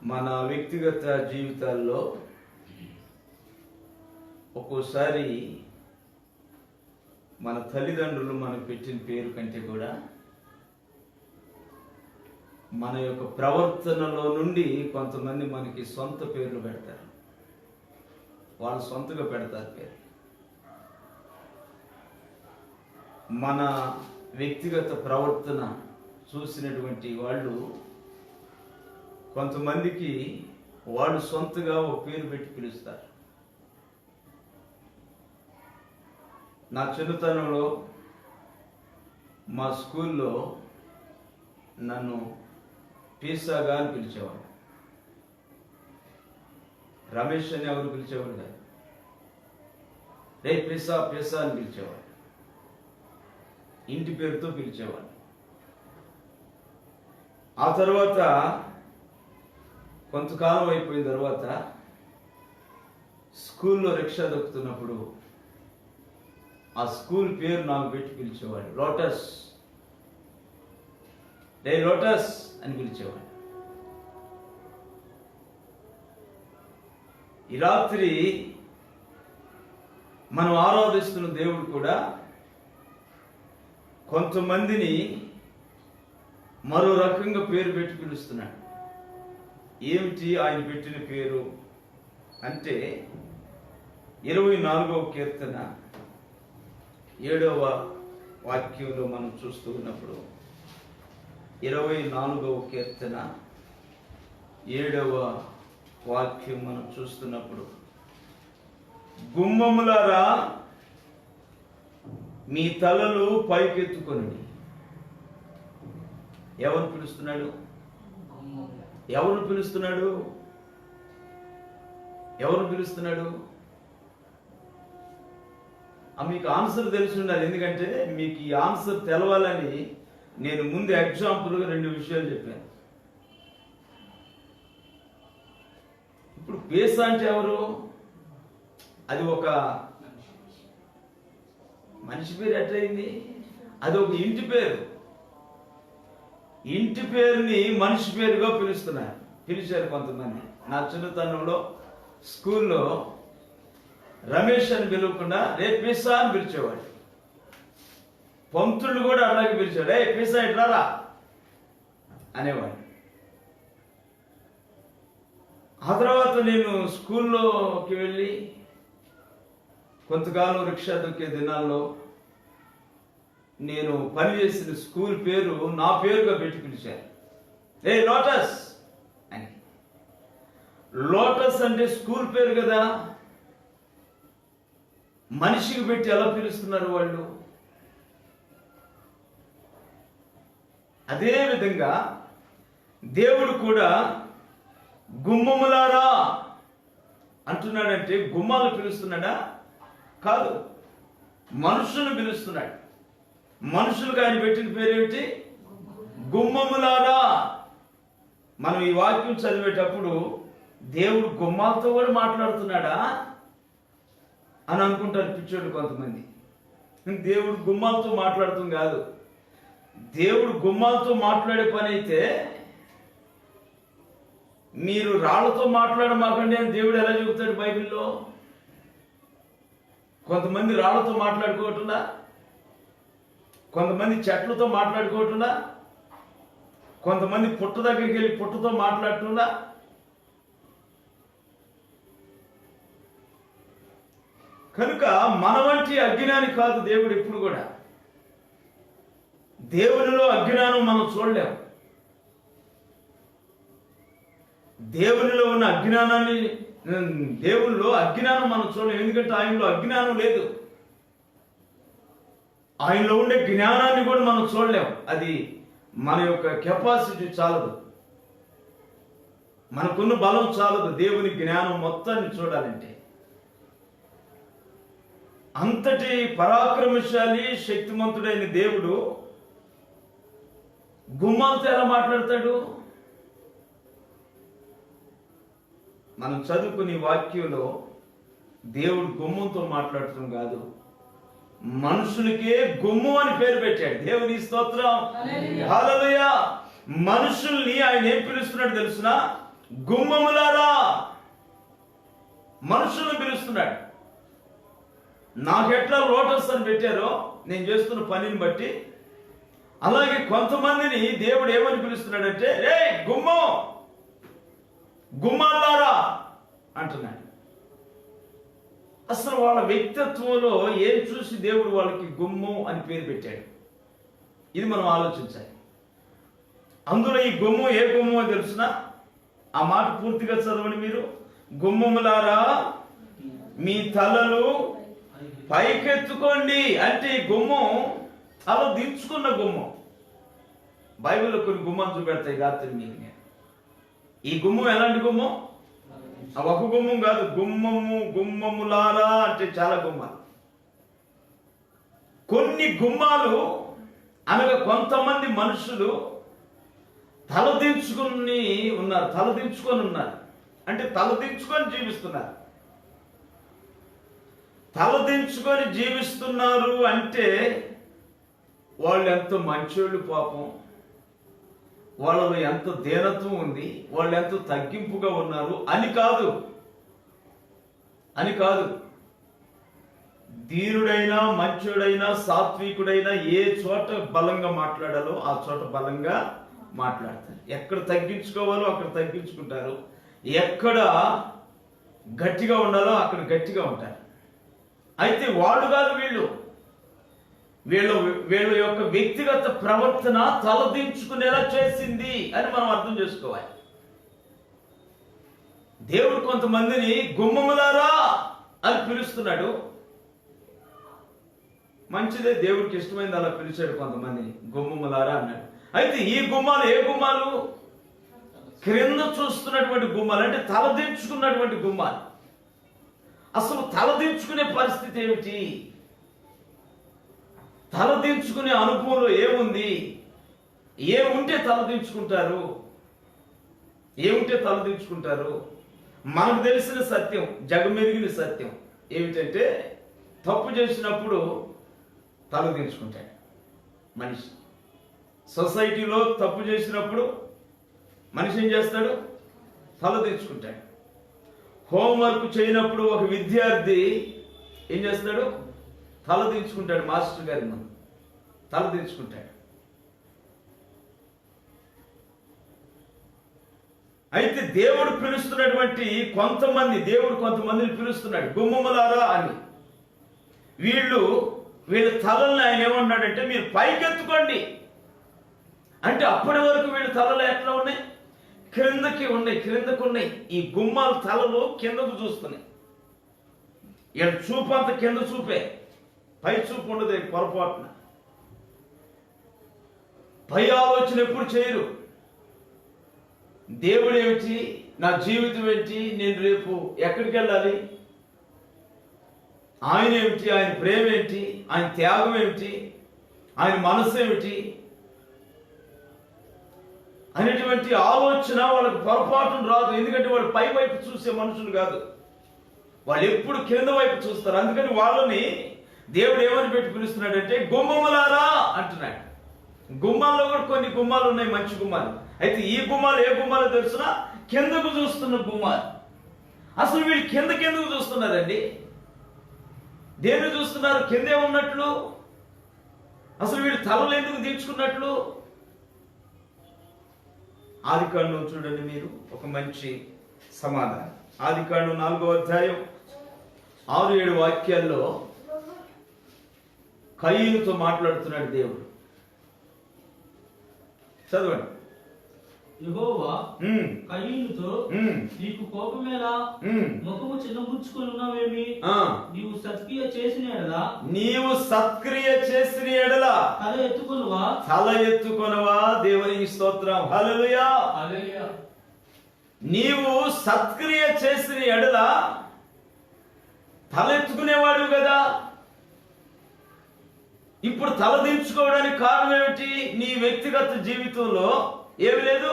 మన వ్యక్తిగత జీవితాల్లో ఒక్కోసారి మన తల్లిదండ్రులు మనకు పెట్టిన పేరు కంటే కూడా మన యొక్క ప్రవర్తనలో నుండి కొంతమంది మనకి సొంత పేర్లు పెడతారు. వాళ్ళు సొంతగా పెడతారు పేరు. మన వ్యక్తిగత ప్రవర్తన చూసినటువంటి వాళ్ళు కొంతమందికి వాళ్ళు సొంతగా ఒక పేరు పెట్టి పిలుస్తారు. నా చిన్నతనంలో మా స్కూల్లో నన్ను పీసాగా అని పిలిచేవాడు. రమేష్ అని ఎవరు పిలిచేవాడు కాదు. రే పీసా పీసా అని పిలిచేవాడు. ఇంటి పేరుతో పిలిచేవాడు. ఆ తర్వాత కొంతకాలం అయిపోయిన తర్వాత స్కూల్లో రిక్షా దొక్కుతున్నప్పుడు ఆ స్కూల్ పేరు నాకు పెట్టి పిలిచేవాడు. లోటస్, డే లోటస్ అని పిలిచేవాడు. ఈ రాత్రి మనం ఆరాధిస్తున్న దేవుడు కూడా కొంతమందిని మరో రకంగా పేరు పెట్టి పిలుస్తున్నాడు. ఏమిటి ఆయన పెట్టిన పేరు అంటే 24వ కీర్తన 7వ వాక్యంలో మనం చూస్తూ ఉన్నప్పుడు 24వ కీర్తన 7వ వాక్యం మనం చూస్తున్నప్పుడు, గుమ్మములారా మీ తలలు పైకెత్తుకొనండి. ఎవరు పిలుస్తున్నాడు? ఎవరు పిలుస్తున్నాడు? ఎవరు పిలుస్తున్నాడు? మీకు ఆన్సర్ తెలిసి ఉండాలి. ఎందుకంటే మీకు ఈ ఆన్సర్ తెలవాలని నేను ముందు ఎగ్జాంపుల్గా 2 విషయాలు చెప్పాను. ఇప్పుడు పేస అంటే ఎవరు? అది ఒక మనిషి పేరు. ఎట్లయింది? అది ఒక ఇంటి పేరు. ఇంటి పేరుని మనిషి పేరుగా పిలిచారు కొంతమంది. నా చిన్నతనంలో స్కూల్లో రమేష్ అని పిలవకుండా రే పిసా అని పిలిచేవాడు. పంతుళ్ళు కూడా అలాగే పిలిచాడు. ఏ పిసా ఇట్లారా అనేవాడు. ఆ తర్వాత నేను స్కూల్లోకి వెళ్ళి కొంతకాలం రిక్షా దొక్కే దినాల్లో నేను పనిచేసిన స్కూల్ పేరు నా పేరుగా పెట్టి పిలిచారు. ఏ లోటస్ అని. లోటస్ అంటే స్కూల్ పేరు కదా, మనిషికి పెట్టి ఎలా పిలుస్తున్నారు వాళ్ళు? అదే విధంగా దేవుడు కూడా గుమ్మములారా అంటున్నాడంటే గుమ్మాలు పిలుస్తున్నాడా? కాదు, మనుషులను పిలుస్తున్నాడు. మనుషులకు ఆయన పెట్టిన పేరేమిటి? గుమ్మములారా. మనం ఈ వాక్యం చదివేటప్పుడు దేవుడు గుమ్మాలతో కూడా మాట్లాడుతున్నాడా అని అనుకుంటారు పిచ్చోళ్ళు కొంతమంది. దేవుడు గుమ్మాలతో మాట్లాడుతుంది కాదు. దేవుడు గుమ్మాలతో మాట్లాడే పని అయితే మీరు రాళ్లతో మాట్లాడమాకండి అని దేవుడు ఎలా చెబుతాడు బైబిల్లో? కొంతమంది రాళ్లతో మాట్లాడుకోవట్లా, కొంతమంది చెట్లతో మాట్లాడుకోవట్లా, కొంతమంది పుట్ట దగ్గరికి వెళ్ళి పుట్టతో మాట్లాడుతుందా. కనుక మన వంటి అజ్ఞాని కాదు దేవుడు ఎప్పుడు కూడా. దేవునిలో అజ్ఞానం మనం చూడలేము. దేవునిలో ఉన్న అజ్ఞానాన్ని, దేవునిలో అజ్ఞానం మనం చూడలేము. ఎందుకంటే ఆయనలో అజ్ఞానం లేదు. ఆయనలో ఉండే జ్ఞానాన్ని కూడా మనం చూడలేము. అది మన యొక్క కెపాసిటీ చాలదు, మనకున్న బలం చాలదు దేవుని జ్ఞానం మొత్తాన్ని చూడాలంటే. అంతటి పరాక్రమశాలి శక్తిమంతుడైన దేవుడు గుమ్మాలతో ఎలా మాట్లాడతాడు? మనం చదువుకునే వాక్యంలో దేవుడు గుమ్మంతో మాట్లాడటం కాదు, మనుషులకే గుమ్ము అని పేరు పెట్టాడు. దేవుని స్తోత్రం, హల్లెలూయా. మనుషుల్ని ఆయన ఏం పిలుస్తున్నాడు తెలుసునా? గుమ్మములారా, మనుషులను పిలుస్తున్నాడు. నాకెట్లా లోటస్ అని పెట్టారో నేను చేస్తున్న పనిని బట్టి, అలాగే కొంతమందిని దేవుడు ఏమని పిలుస్తున్నాడంటే, రే గుమ్మం, గుమ్మాలారా అంటున్నాడు. అసలు వాళ్ళ వ్యక్తిత్వంలో ఏం చూసి దేవుడు వాళ్ళకి గుమ్మం అని పేరు పెట్టాడు, ఇది మనం ఆలోచించాలి. అందులో ఈ గుమ్మం ఏ గుమ్మమో తెలుసునా? ఆ మాట పూర్తిగా చదవండి మీరు. గుమ్మములారా మీ తలలు పైకెత్తుకోండి అంటే ఈ గుమ్మం తల దించుకున్న గుమ్మం. బైబిల్లో కొన్ని గుమ్మం చూపెడతాయి రాత్రి మీకు నేను. ఈ గుమ్మం ఎలాంటి గుమ్మం? ఒక గుమ్మం కాదు, గుమ్మము, గుమ్మములారా అంటే చాలా గుమ్మాలు. కొన్ని గుమ్మాలు అనగా కొంతమంది మనుషులు తలదించుకొని ఉన్నారు. అంటే తలదించుకొని జీవిస్తున్నారు. తలదించుకొని జీవిస్తున్నారు అంటే వాళ్ళు ఎంతో మంచోళ్ళు పాపం, వాళ్ళలో ఎంత దీనత్వం ఉంది, వాళ్ళు ఎంతో తగ్గింపుగా ఉన్నారు అని కాదు. ధీరుడైనా, మంచోడైనా, సాత్వికుడైనా ఏ చోట బలంగా మాట్లాడాలో ఆ చోట బలంగా మాట్లాడతారు. ఎక్కడ తగ్గించుకోవాలో అక్కడ తగ్గించుకుంటారు, ఎక్కడ గట్టిగా ఉండాలో అక్కడ గట్టిగా ఉంటారు. అయితే వాళ్ళు కాదు, వీళ్ళ యొక్క వ్యక్తిగత ప్రవర్తన తలదించుకునేలా చేసింది అని మనం అర్థం చేసుకోవాలి. దేవుడు కొంతమందిని గుమ్మములారా అని పిలుస్తున్నాడు. మంచిదే, దేవుడికి ఇష్టమైంది అలా పిలిచాడు కొంతమందిని, గుమ్మములారా అన్నాడు. అయితే ఈ గుమ్మాలు ఏ గుమ్మాలు? క్రింద చూస్తున్నటువంటి గుమ్మాలు, అంటే తలదించుకున్నటువంటి గుమ్మాలు. అసలు తలదించుకునే పరిస్థితి ఏమిటి? తలదించుకునే అనుభవంలో ఏముంది? ఏముంటే తలదించుకుంటారు? మనకు తెలిసిన సత్యం, జగమెరిగిన సత్యం ఏమిటంటే, తప్పు చేసినప్పుడు తలదించుకుంటాడు మనిషి. సొసైటీలో తప్పు చేసినప్పుడు మనిషి ఏం చేస్తాడు? తలదించుకుంటాడు. హోంవర్క్ చేయనప్పుడు ఒక విద్యార్థి ఏం చేస్తాడు? తలదించుకుంటాడు. మాస్టర్ గారి ముందు తలదించుకుంటాడు. అయితే దేవుడు పిలుస్తున్నటువంటి దేవుడు కొంతమందిని పిలుస్తున్నాడు గుమ్మములారా అని. వీళ్ళ తలల్ని ఆయన ఏమన్నాడంటే, మీరు పైకెత్తుకోండి అంటే అప్పటి వరకు వీళ్ళ తలలు ఎట్లా ఉన్నాయి? కిందకు ఉన్నాయి. ఈ గుమ్మాల తలలు కిందకు చూస్తున్నాయి. వీళ్ళ చూపు అంత కింద చూపే, పై చూపు ఉండదు పొరపాటున. పై ఆలోచన ఎప్పుడు చేయరు. దేవుడు ఏమిటి, నా జీవితం ఏంటి, నేను రేపు ఎక్కడికి వెళ్ళాలి, ఆయన ఏమిటి, ఆయన ప్రేమ ఏంటి, ఆయన త్యాగం ఏమిటి, ఆయన మనసు ఏమిటి అనేటువంటి ఆలోచన వాళ్ళకి పొరపాటును రాదు. ఎందుకంటే వాళ్ళు పై వైపు చూసే మనుషులు కాదు, వాళ్ళు ఎప్పుడు కింద వైపు చూస్తారు. అందుకని వాళ్ళని దేవుడు ఏమని పెట్టి పిలుస్తున్నాడంటే గుమ్మములారా అంటున్నాడు. గుమ్మాల్లో కూడా కొన్ని గుమ్మాలు ఉన్నాయి, మంచి గుమ్మాలు. అయితే ఈ గుమ్మాలు ఏ గుమ్మాలు తెలుసునా? కిందకు చూస్తున్న గుమ్మాలు. అసలు వీళ్ళు కిందకు చూస్తున్నారండి. దేన్ని చూస్తున్నారు? కిందే ఉన్నట్లు. అసలు వీళ్ళు తలలు ఎందుకు దించుకున్నట్లు? ఆదికాండం చూడండి మీరు, ఒక మంచి సమాధానం. ఆదికాండం 4వ అధ్యాయం 6-7 వాక్యాల్లో కయీనుతో మాట్లాడుతున్నాడు దేవుడు. చదవండి. యెహోవా కయీనుతో, నీకు కోపమేలా? ముఖము చిన్నబుచ్చుకొని ఉన్నావేమి? నీవు సత్క్రియ చేసిన ఎడల తల ఎత్తుకొనవా? దేవునికి స్తోత్రం. హల్లెలూయా. నీవు సత్క్రియ చేసిన ఎడల తలెత్తుకునేవాడు కదా. ఇప్పుడు తలదించుకోవడానికి కారణం ఏమిటి? నీ వ్యక్తిగత జీవితంలో ఏమి లేదు,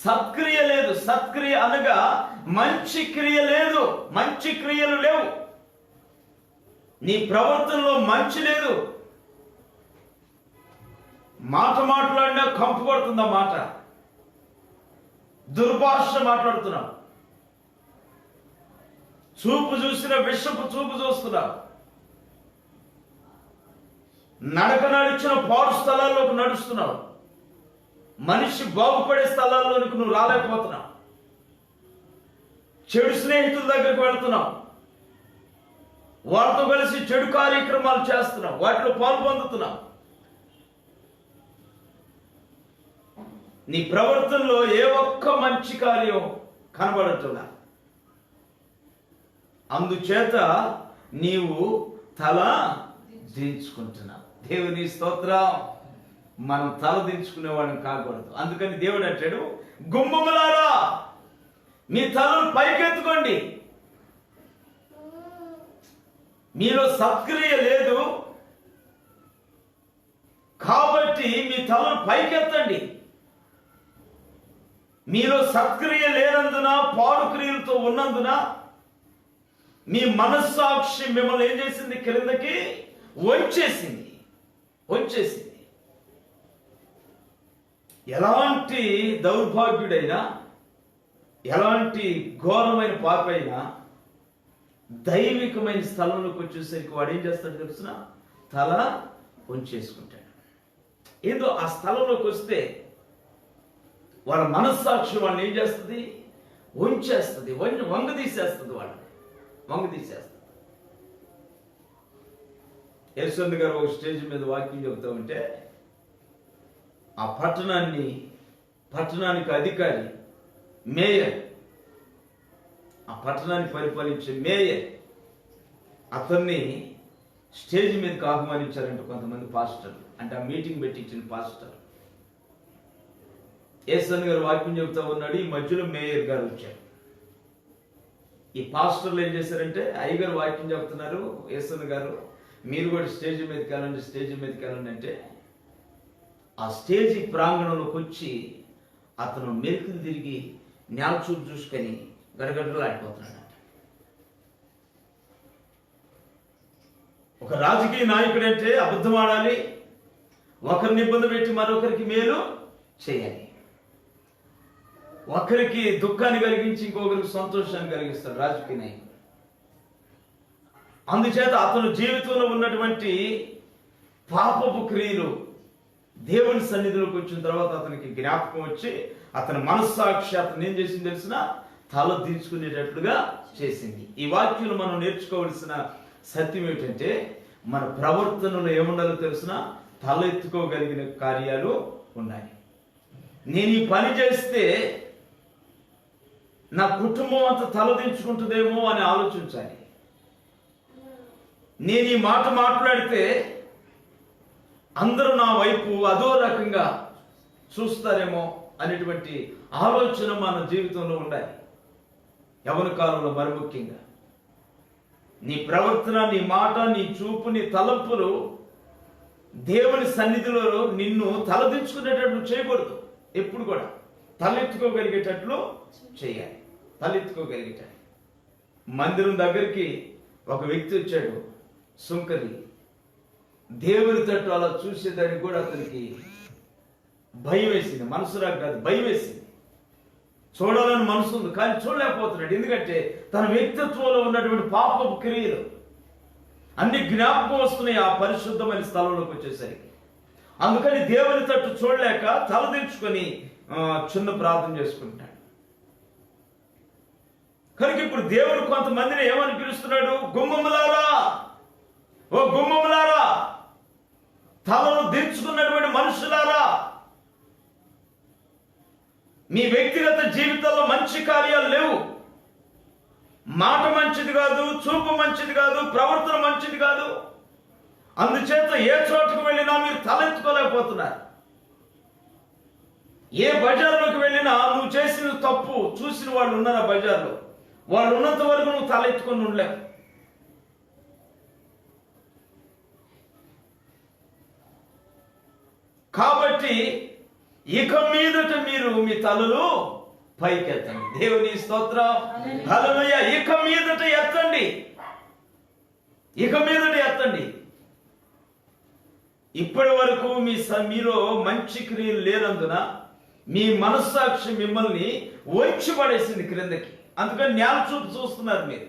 సత్క్రియ లేదు. సత్క్రియ అనగా మంచి క్రియ లేదు, మంచి క్రియలు లేవు. నీ ప్రవర్తనలో మంచి లేదు. మాట మాట్లాడినా కంపు కొడుతుందా మాట? దుర్భాష మాట్లాడుతున్నావు, చూపు చూసిన విషపు చూపు చూస్తున్నావు, నడక నడిచిన పాడు స్థలాల్లోకి నడుస్తున్నావు, మనిషి బాగుపడే స్థలాల్లోనికి నువ్వు రాలేకపోతున్నావు, చెడు స్నేహితుల దగ్గరికి వెళ్తున్నావు, వాళ్ళతో కలిసి చెడు కార్యక్రమాలు చేస్తున్నావు, వాటిలో పాల్పొందుతున్నావు. నీ ప్రవర్తనలో ఏ ఒక్క మంచి కార్యం కనబడటంలా. అందుచేత నీవు తల దించుకుంటున్నావు. దేవుని స్తోత్రం. మనం తల దించుకునేవాడిని కాకూడదు. అందుకని దేవుడు అంటాడు, గుమ్మములారా మీ తలను పైకెత్తుకోండి. మీలో సత్క్రియ లేదు కాబట్టి మీ తలను పైకెత్తండి. మీలో సత్క్రియ లేనందున, పాడు క్రియలతో ఉన్నందున మీ మనస్సాక్షి మిమ్మల్ని ఏం చేసింది? క్రిందకి వంచేసింది. ఎలాంటి దౌర్భాగ్యుడైనా, ఎలాంటి ఘోరమైన పాపైనా దైవికమైన స్థలంలోకి వచ్చేసరికి వాడు ఏం చేస్తాడు తెలుసిన? తల వంచేసుకుంటాడు. ఏదో ఆ స్థలంలోకి వస్తే వాళ్ళ మనస్సాక్షి వాళ్ళని ఏం చేస్తుంది? వంచేస్తుంది, వంగదీసేస్తుంది, వాళ్ళని వంగదీసేస్తుంది. యేసుంది గారు ఒక స్టేజ్ మీద వాక్యం చెబుతూ ఉంటే ఆ పట్టణానికి అధికారి, మేయర్, ఆ పట్టణాన్ని పరిపాలించే మేయర్, అతన్ని స్టేజ్ మీదకి ఆహ్వానించారంటే కొంతమంది పాస్టర్లు, అంటే ఆ మీటింగ్ పెట్టించిన పాస్టర్. యేసన్ గారు వాక్యం చెబుతా ఉన్నాడు, ఈ మధ్యలో మేయర్ గారు వచ్చారు. ఈ పాస్టర్లు ఏం చేశారంటే, అయ్యగారు వాక్యం చెబుతున్నారు, యేసన్ గారు మీరు కూడా స్టేజ్ మీదకి వెళ్ళండి అంటే ఆ స్టేజి ప్రాంగణంలోకి వచ్చి అతను మెరుకులు తిరిగి నేల చూపు చూసుకొని గడగడలు ఆడిపోతున్నాడు. ఒక రాజకీయ నాయకుడు అంటే అబద్ధం ఆడాలి, ఒకరిని ఇబ్బంది పెట్టి మరొకరికి మేలు చేయాలి, ఒకరికి దుఃఖాన్ని కలిగించి ఇంకొకరికి సంతోషాన్ని కలిగిస్తాడు రాజకీయ నాయకుడు. అందుచేత అతను జీవితంలో ఉన్నటువంటి పాపపు క్రియలు దేవుని సన్నిధిలోకి వచ్చిన తర్వాత అతనికి జ్ఞాపకం వచ్చి అతని మనస్సాక్షి అతను ఏం చేసింది తెలిసిన? తల దించుకునేటట్లుగా చేసింది. ఈ వాక్యాలు మనం నేర్చుకోవలసిన సత్యం ఏమిటంటే, మన ప్రవర్తనలో ఏముండాలో తెలిసిన? తల ఎత్తుకోగలిగిన కార్యాలు ఉన్నాయి. నేను ఈ పని చేస్తే నా కుటుంబం అంతా తలదించుకుంటుందేమో అని ఆలోచించాలి. నేను ఈ మాట మాట్లాడితే అందరూ నా వైపు అదో రకంగా చూస్తారేమో అనేటువంటి ఆలోచన మన జీవితంలో ఉండాలి. యవ్వన కాలంలో మరి ముఖ్యంగా నీ ప్రవర్తన, నీ మాట, నీ చూపు, నీ తలంపులు దేవుని సన్నిధిలో నిన్ను తలదించుకునేటట్లు చేయకూడదు. ఎప్పుడు కూడా తలెత్తుకోగలిగేటట్లు చేయాలి. తలెత్తుకోగలిగేటట్లు. మందిరం దగ్గరికి ఒక వ్యక్తి వచ్చాడు, సుంకరి. దేవుని తట్టు అలా చూసేదానికి కూడా అతనికి భయం వేసింది. మనసురాకు కాదు, భయం వేసింది. చూడాలని మనసు ఉంది కానీ చూడలేకపోతున్నాడు. ఎందుకంటే తన వ్యక్తిత్వంలో ఉన్నటువంటి పాపపు క్రియలు అన్ని జ్ఞాపకం వస్తున్నాయి ఆ పరిశుద్ధమైన స్థలంలోకి వచ్చేసరికి. అందుకని దేవుని తట్టు చూడలేక తలదించుకొని చిన్న ప్రార్థన చేసుకుంటాడు. కనుక ఇప్పుడు దేవుడు కొంతమందిని ఏమని పిలుస్తున్నాడు? గుమ్మములారా, ఓ గుమ్మములారా, తలను దించుకున్నటువంటి మనుషులారా, మీ వ్యక్తిగత జీవితంలో మంచి కార్యాలు లేవు. మాట మంచిది కాదు, చూపు మంచిది కాదు, ప్రవర్తన మంచిది కాదు. అందుచేత ఏ చోటుకు వెళ్ళినా మీరు తలెత్తుకోలేకపోతున్నారు. ఏ బజార్లోకి వెళ్ళినా నువ్వు చేసిన తప్పు చూసిన వాళ్ళు ఉన్నారు. ఆ బజార్లో వాళ్ళు ఉన్నంత వరకు నువ్వు తలెత్తుకొని ఉండలేవు. కాబట్టి ఇక మీదట మీరు మీ తలలు పైకెత్తండి. దేవుని స్తోత్రం, హల్లెలూయా. ఇక మీదట ఎత్తండి, ఇక మీదట ఎత్తండి. ఇప్పటి వరకు మీలో మంచి క్రియలు లేనందున మీ మనస్సాక్షి మిమ్మల్ని వంచి పడేసింది క్రిందకి. అందుకని నేల చూపు చూస్తున్నారు మీరు.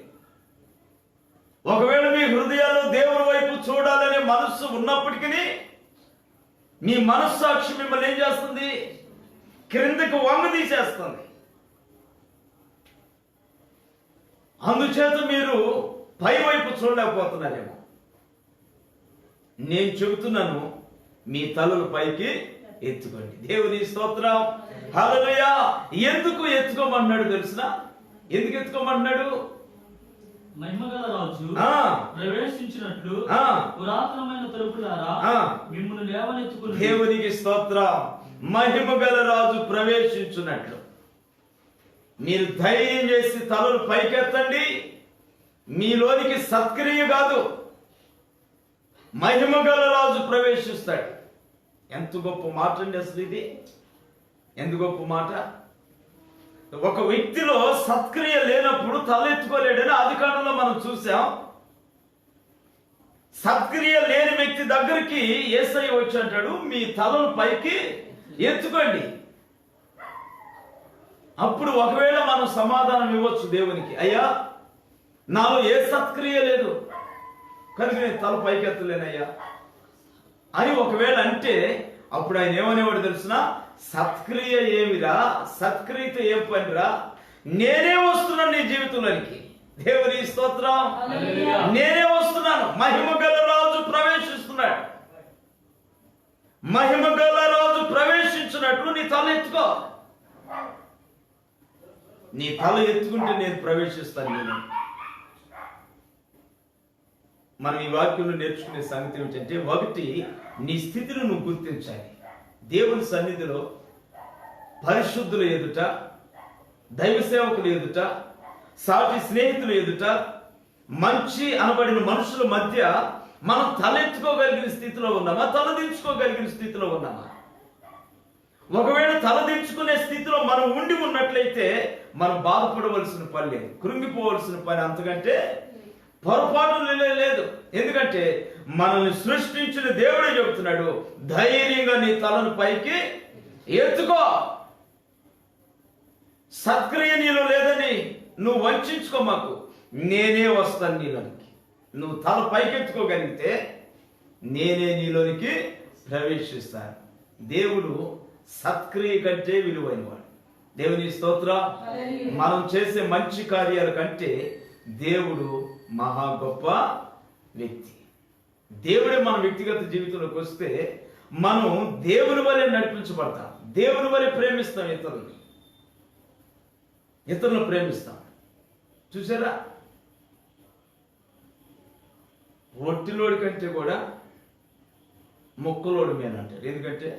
ఒకవేళ మీ హృదయాల్లో దేవుని వైపు చూడాలనే మనస్సు ఉన్నప్పటికీ మీ మనస్సాక్షి మిమ్మల్ని ఏం చేస్తుంది? క్రిందకి వంగ తీసేస్తుంది. అందుచేత మీరు పై వైపు చూడలేకపోతున్నారేమో. నేను చెబుతున్నాను, మీ తలలు పైకి ఎత్తుకోండి. దేవుని స్తోత్రం, హల్లెలూయా. ఎందుకు ఎత్తుకోమన్నాడు తెలుసునా? ఎందుకు ఎత్తుకోమన్నాడు? మహిమగల రాజు ప్రవేశించినట్లు పురాతనమైన తలుపులారా మిమ్మల్ని లేవనెత్తుకుని. దేవునికి స్తోత్రం. మహిమగల రాజు ప్రవేశించినట్లు మీరు ధైర్యం చేసి తలలు పైకెత్తండి. మీలోనికి సత్క్రియ కాదు, మహిమగల రాజు ప్రవేశిస్తాడు. ఎంత గొప్ప మాట అండి అసలు ఇది! ఎంత గొప్ప మాట! ఒక వ్యక్తిలో సత్క్రియ లేనప్పుడు తలెత్తుకోలేడని ఆదికాండంలో మనం చూసాం. సత్క్రియ లేని వ్యక్తి దగ్గరికి యేసయ్య వచ్చి అంటాడు, మీ తలలు పైకి ఎత్తుకోండి. అప్పుడు ఒకవేళ మనం సమాధానం ఇవ్వచ్చు దేవునికి, అయ్యా నాలో ఏ సత్క్రియ లేదు కనుక నేను తల పైకి ఎత్తలేనయ్యా అని ఒకవేళ అంటే, అప్పుడు ఆయన ఏమనేవాడు తెలుసునా? సత్క్రియ ఏమిరా, సత్క్రియత ఏం పనిరా, నేనే వస్తున్నాను నీ జీవితంలోనికి. దేవుని స్తోత్రం. నేనే వస్తున్నాను. మహిమగల రాజు ప్రవేశిస్తున్నాడు. మహిమగల రాజు ప్రవేశించినట్లు నీ తల ఎత్తుకో. నీ తల ఎత్తుకుంటే నేను ప్రవేశిస్తాను. నేను మనం ఈ వాక్యంలో నేర్చుకునే సంగతి ఏమిటంటే, ఒకటి, నీ స్థితిని నువ్వు గుర్తించాలి. దేవుని సన్నిధిలో పరిశుద్ధుల ఎదుట, దైవ సేవకుల ఎదుట, సాటి స్నేహితుల ఎదుట, మంచి అనబడిన మనుషుల మధ్య మనం తలెత్తుకోగలిగిన స్థితిలో ఉన్నామా? తలదించుకోగలిగిన స్థితిలో ఉన్నామా? ఒకవేళ తలదించుకునే స్థితిలో మనం ఉండి ఉన్నట్లయితే మనం బాధపడవలసిన పని లేదు, కృంగిపోవలసిన పని అంతకంటే పొరపాటు లేదు. ఎందుకంటే మనల్ని సృష్టించిన దేవుడే చెబుతున్నాడు, ధైర్యంగా నీ తలను పైకి ఎత్తుకో. సత్క్రియ నీలో లేదని నువ్వు వంచుకో. మాకు నేనే వస్తాను నీలోనికి. నువ్వు తల పైకెత్తుకోగలిగితే నేనే నీలోనికి ప్రవేశిస్తాను. దేవుడు సత్క్రియ కంటే విలువైనవాడు. దేవుని స్తోత్రం. మనం చేసే మంచి కార్యాల కంటే దేవుడు మహా గొప్ప వ్యక్తి. దేవుడే మన వ్యక్తిగత జీవితంలోకి వస్తే మనం దేవుని వలె నడిపించబడతాం. దేవుని వలె ప్రేమిస్తాం. ఇతరులను ప్రేమిస్తాం. చూసారా? రొట్టెలోడి కంటే కూడా మొక్కలోడు మేలు అంటారు. ఎందుకంటే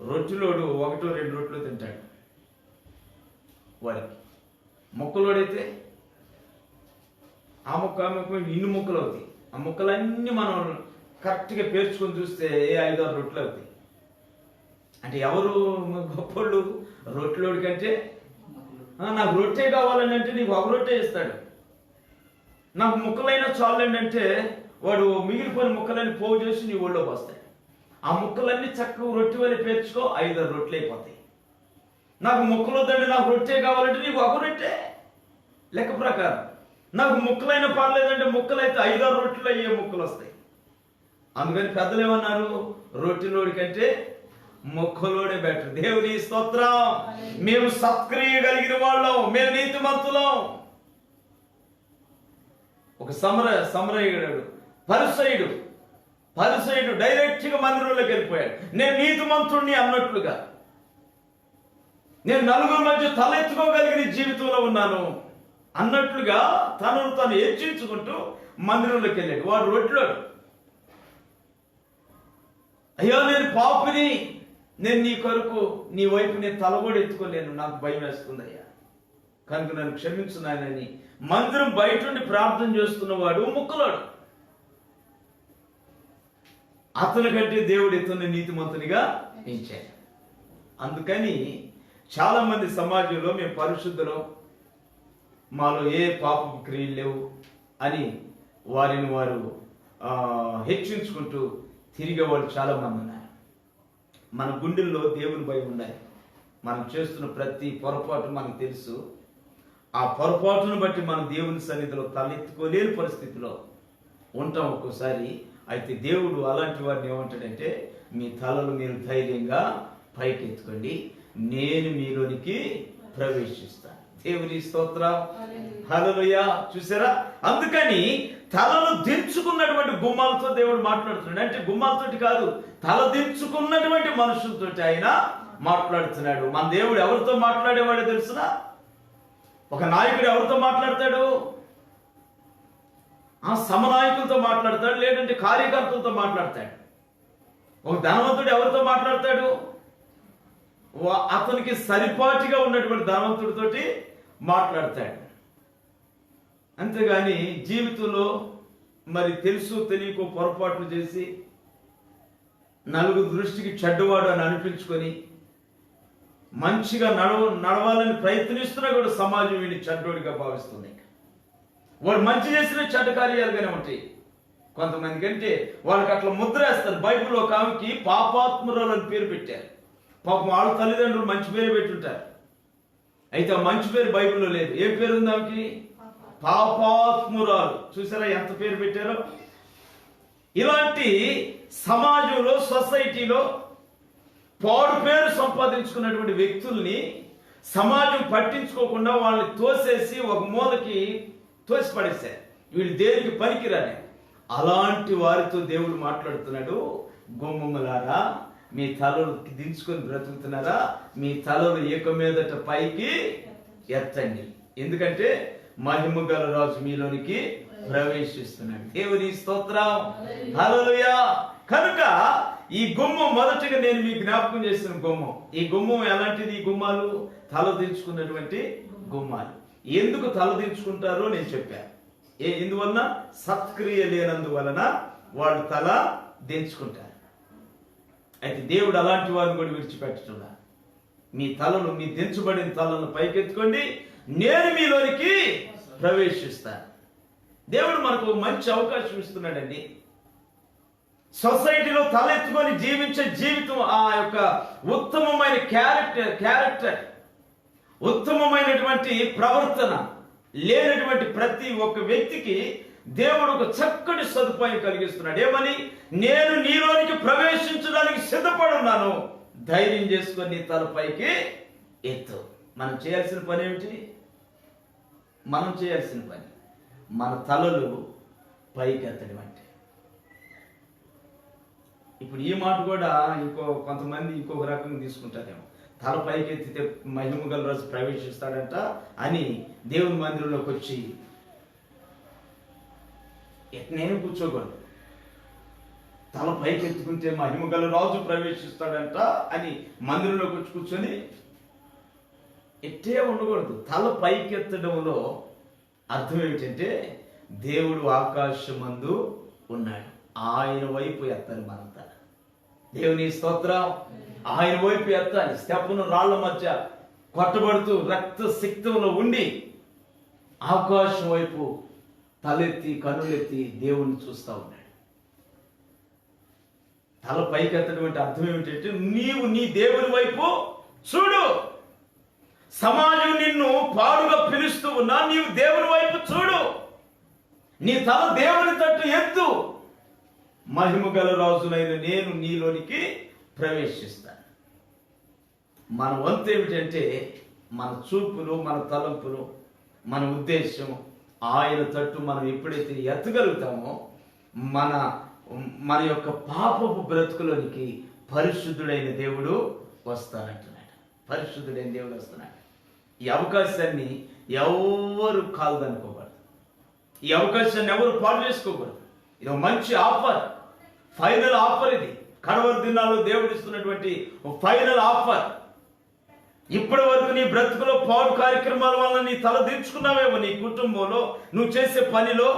రొట్టెలోడు 1-2 రొట్టెలు తింటాడు వాడికి. మొక్కలోడైతే ఆ మొక్క ఇన్ని ముక్కలు అవుతాయి. ఆ ముక్కలన్నీ మనం కరెక్ట్గా పేర్చుకొని చూస్తే 5-6 రొట్టెలు అవుతాయి. అంటే ఎవరు గొప్పోళ్ళు? రొట్టెలోడి కంటే నాకు రొట్టె కావాలని అంటే నీకు ఒక రొట్టె ఇస్తాడు. నాకు ముక్కలైనా చాలండి అంటే వాడు మిగిలిపోయిన ముక్కలన్నీ పోగు చేసి నీ ఒళ్ళోకి వస్తాయి. ఆ ముక్కలన్నీ చక్కగా రొట్టె వల్ల పేర్చుకో, 5-6 రొట్టెలు అయిపోతాయి. నాకు ముక్కలు వద్దండి, నాకు రొట్టె కావాలంటే నీకు ఒక రొట్టె లెక్క ప్రకారం. నాకు ముక్కలైనా పర్లేదంటే ముక్కలైతే 5-6 రొట్టెలు అయ్యే ముక్కలు వస్తాయి. అందుకని పెద్దలు ఏమన్నారు? రొట్టెలోడి కంటే మొక్కలోడే బెటర్. దేవుని స్తోత్రం. మేము సత్క్రియ కలిగిన వాళ్ళం, మేము నీతిమంతులం. ఒక సమరయుడు పరిసయుడు డైరెక్ట్ గా మందిరంలోకి వెళ్ళిపోయాడు. నేను నీతిమంతుడిని అన్నట్లుగా, నేను నలుగురు మధ్య తలెత్తుకోగలిగిన జీవితంలో ఉన్నాను అన్నట్లుగా తనను తాను హెచ్చించుకుంటూ మందిరంలోకి వెళ్ళాడు. వాడు రొట్టెలోడు. అయ్యో నేను పాపిని, నేను నీ కొరకు నీ వైపు నేను తల కూడా ఎత్తుకోలేను, నాకు భయం వేస్తుందయ్యా, కనుక నన్ను క్షమించు నాయనని మందిరం బయట నుండి ప్రార్థన చేస్తున్నవాడు ముక్కలోడు. అతని కంటే దేవుడు ఇతన్ని నీతిమంతునిగా ఎంచాడు. అందుకని చాలా మంది సమాజంలో మేము పరిశుద్ధులం, మాలో ఏ పాపపు క్రియలు లేవు అని వారిని వారు హెచ్చించుకుంటూ తిరిగే వాళ్ళు చాలా మంది ఉన్నారు. మన గుండెల్లో దేవుని భయం ఉండాలి. మనం చేస్తున్న ప్రతి పొరపాటు మనకు తెలుసు. ఆ పొరపాటును బట్టి మనం దేవుని సన్నిధిలో తలెత్తుకోలేని పరిస్థితిలో ఉంటాం ఒక్కోసారి. అయితే దేవుడు అలాంటి వారిని ఏమంటాడంటే, మీ తలలు మీరు ధైర్యంగా పైకెత్తుకోండి, నేను మీలోనికి ప్రవేశిస్తాను. దేవుని స్తోత్రం, హల్లెలూయా. చూసారా, అందుకని తలలు దించుకున్నటువంటి గుమ్మాలతో దేవుడు మాట్లాడుతున్నాడు. అంటే గుమ్మాలతోటి కాదు, తల దించుకున్నటువంటి మనుషులతోటి ఆయన మాట్లాడుతున్నాడు. మన దేవుడు ఎవరితో మాట్లాడేవాడో తెలుసునా? ఒక నాయకుడు ఎవరితో మాట్లాడతాడు? ఆ సమనాయకులతో మాట్లాడతాడు, లేదంటే కార్యకర్తలతో మాట్లాడతాడు. ఒక ధనవంతుడు ఎవరితో మాట్లాడతాడు? అతనికి సరిపాటిగా ఉన్నటువంటి ధనవంతుడితోటి మాట్లాడతాడు. అంతేగాని జీవితంలో మరి తెలుసు తెలియకో పొరపాట్లు చేసి నలుగురు దృష్టికి చెడ్డవాడు అని అనిపించుకొని మంచిగా నడవాలని ప్రయత్నిస్తున్నా కూడా సమాజం వీడిని చెడ్డోడిగా భావిస్తుంది. వాడు మంచి చేసిన చెడ్డ కార్యాలుగానే ఉంటాయి కొంతమంది. కంటే వాళ్ళకి అట్లా ముద్ర వేస్తారు. బైబిల్లో ఒక ఆమెకి పాపాత్మురాలు అని పేరు పెట్టారు. పాపం వాళ్ళ తల్లిదండ్రులు మంచి పేరు పెట్టుంటారు. అయితే ఆ మంచి పేరు బైబిల్లో లేదు. ఏ పేరు ఉంది ఆమెకి? పాపాత్మురాలు. చూసారా ఎంత పేరు పెట్టారో? ఇలాంటి సమాజంలో, సొసైటీలో పాడు పేరు సంపాదించుకున్నటువంటి వ్యక్తుల్ని సమాజం పట్టించుకోకుండా వాళ్ళని తోసేసి ఒక మూలకి తోసిపడేశారు. వీళ్ళు దేనికి పనికిరాని. అలాంటి వారితో దేవుడు మాట్లాడుతున్నాడు. గుమ్మములారా, మీ తలలు దించుకొని బ్రతుకుతున్నారా? మీ తలలు ఏక మీదట పైకి ఎత్తండి, ఎందుకంటే మహిమ గల రాజు మీలోనికి ప్రవేశిస్తున్నాడు. దేవుని స్తోత్రం, హల్లెలూయా. కనుక ఈ గుమ్మం మొదటిగా నేను మీకు జ్ఞాపకం చేసిన గుమ్మం. ఈ గుమ్మం ఎలాంటిది? ఈ గుమ్మాలు తల దించుకున్నటువంటి గుమ్మాలు. ఎందుకు తల దించుకుంటారో నేను చెప్పాను. ఎందువలన? సత్క్రియ లేనందువలన వాళ్ళు తల దించుకుంటారు. అయితే దేవుడు అలాంటి వారిని కూడా విడిచిపెట్టకుండా, మీ తలలు, మీ దించబడిన తలను పైకెత్తుకోండి, నేను మీలోనికి ప్రవేశిస్తాను. దేవుడు మనకు మంచి అవకాశం ఇస్తున్నాడండి. సొసైటీలో తలెత్తుకొని జీవించే జీవితం, ఆ యొక్క ఉత్తమమైన క్యారెక్టర్, ఉత్తమమైనటువంటి ప్రవర్తన లేనటువంటి ప్రతి ఒక్క వ్యక్తికి దేవుడు ఒక చక్కటి సదుపాయం కలిగిస్తున్నాడు. ఏమని? నేను నీలోనికి ప్రవేశించడానికి సిద్ధపడున్నాను, ధైర్యం చేసుకొని నీ తలపైకి ఎత్తు. మనం చేయాల్సిన పని ఏమిటి? మనం చేయాల్సిన పని మన తలలు పైకి ఎత్తడం. అంటే ఇప్పుడు ఈ మాట కూడా కొంతమంది ఇంకొక రకంగా తీసుకుంటారేమో. తల పైకి ఎత్తితే మహిమ గల రాజు ప్రవేశిస్తాడంట అని దేవుని మందిరంలోకి వచ్చి నేను కూర్చోకూడదు. తల పైకి ఎత్తుకుంటే మహిమ గల రాజు ప్రవేశిస్తాడంట అని మందిరంలోకి వచ్చి కూర్చొని ఎట్టే ఉండకూడదు. తల పైకి ఎత్తడంలో అర్థం ఏమిటంటే, దేవుడు ఆకాశమందు ఉన్నాడు, ఆయన వైపు ఎత్తాలి మనంతా. దేవుని స్తోత్రం. ఆయన వైపు ఎత్తాలి. స్టెప్పును రాళ్ల మధ్య కొట్టబడుతూ రక్త సిక్తంలో ఉండి ఆకాశం వైపు తలెత్తి కన్నులెత్తి దేవుణ్ణి చూస్తా ఉన్నాడు. తల పైకెత్తడం అంటే అర్థం ఏమిటంటే, నీవు నీ దేవుని వైపు చూడు. సమాజం నిన్ను పాడుగా పిలుస్తూ ఉన్నా నీవు దేవుని వైపు చూడు. నీ తల దేవుని తట్టు ఎత్తు. మహిమ గల రాజునైన నేను నీలోనికి ప్రవేశిస్తాను. మన వంతు ఏమిటంటే, మన చూపులు, మన తలంపులు, మన ఉద్దేశం ఆయన తట్టు మనం ఎప్పుడైతే ఎత్తగలుగుతామో మన యొక్క పాపపు బ్రతుకులోనికి పరిశుద్ధుడైన దేవుడు వస్తానంటున్నాడు. పరిశుద్ధుడైన దేవుడు వస్తున్నాడు. ఈ అవకాశాన్ని ఎవరు కాలదనుకోకూడదు. ఈ అవకాశాన్ని ఎవరు పాడు చేసుకోకూడదు. ఇది ఒక మంచి ఆఫర్, ఫైనల్ ఆఫర్. ఇది కడవరి దినాల్లో దేవుడు ఇస్తున్నటువంటి ఫైనల్ ఆఫర్. ఇప్పటి వరకు నీ బ్రతుకులో పాడు కార్యక్రమాల వల్ల నీ తల దించుకున్నావేమో. నీ కుటుంబంలో, నువ్వు చేసే పనిలో,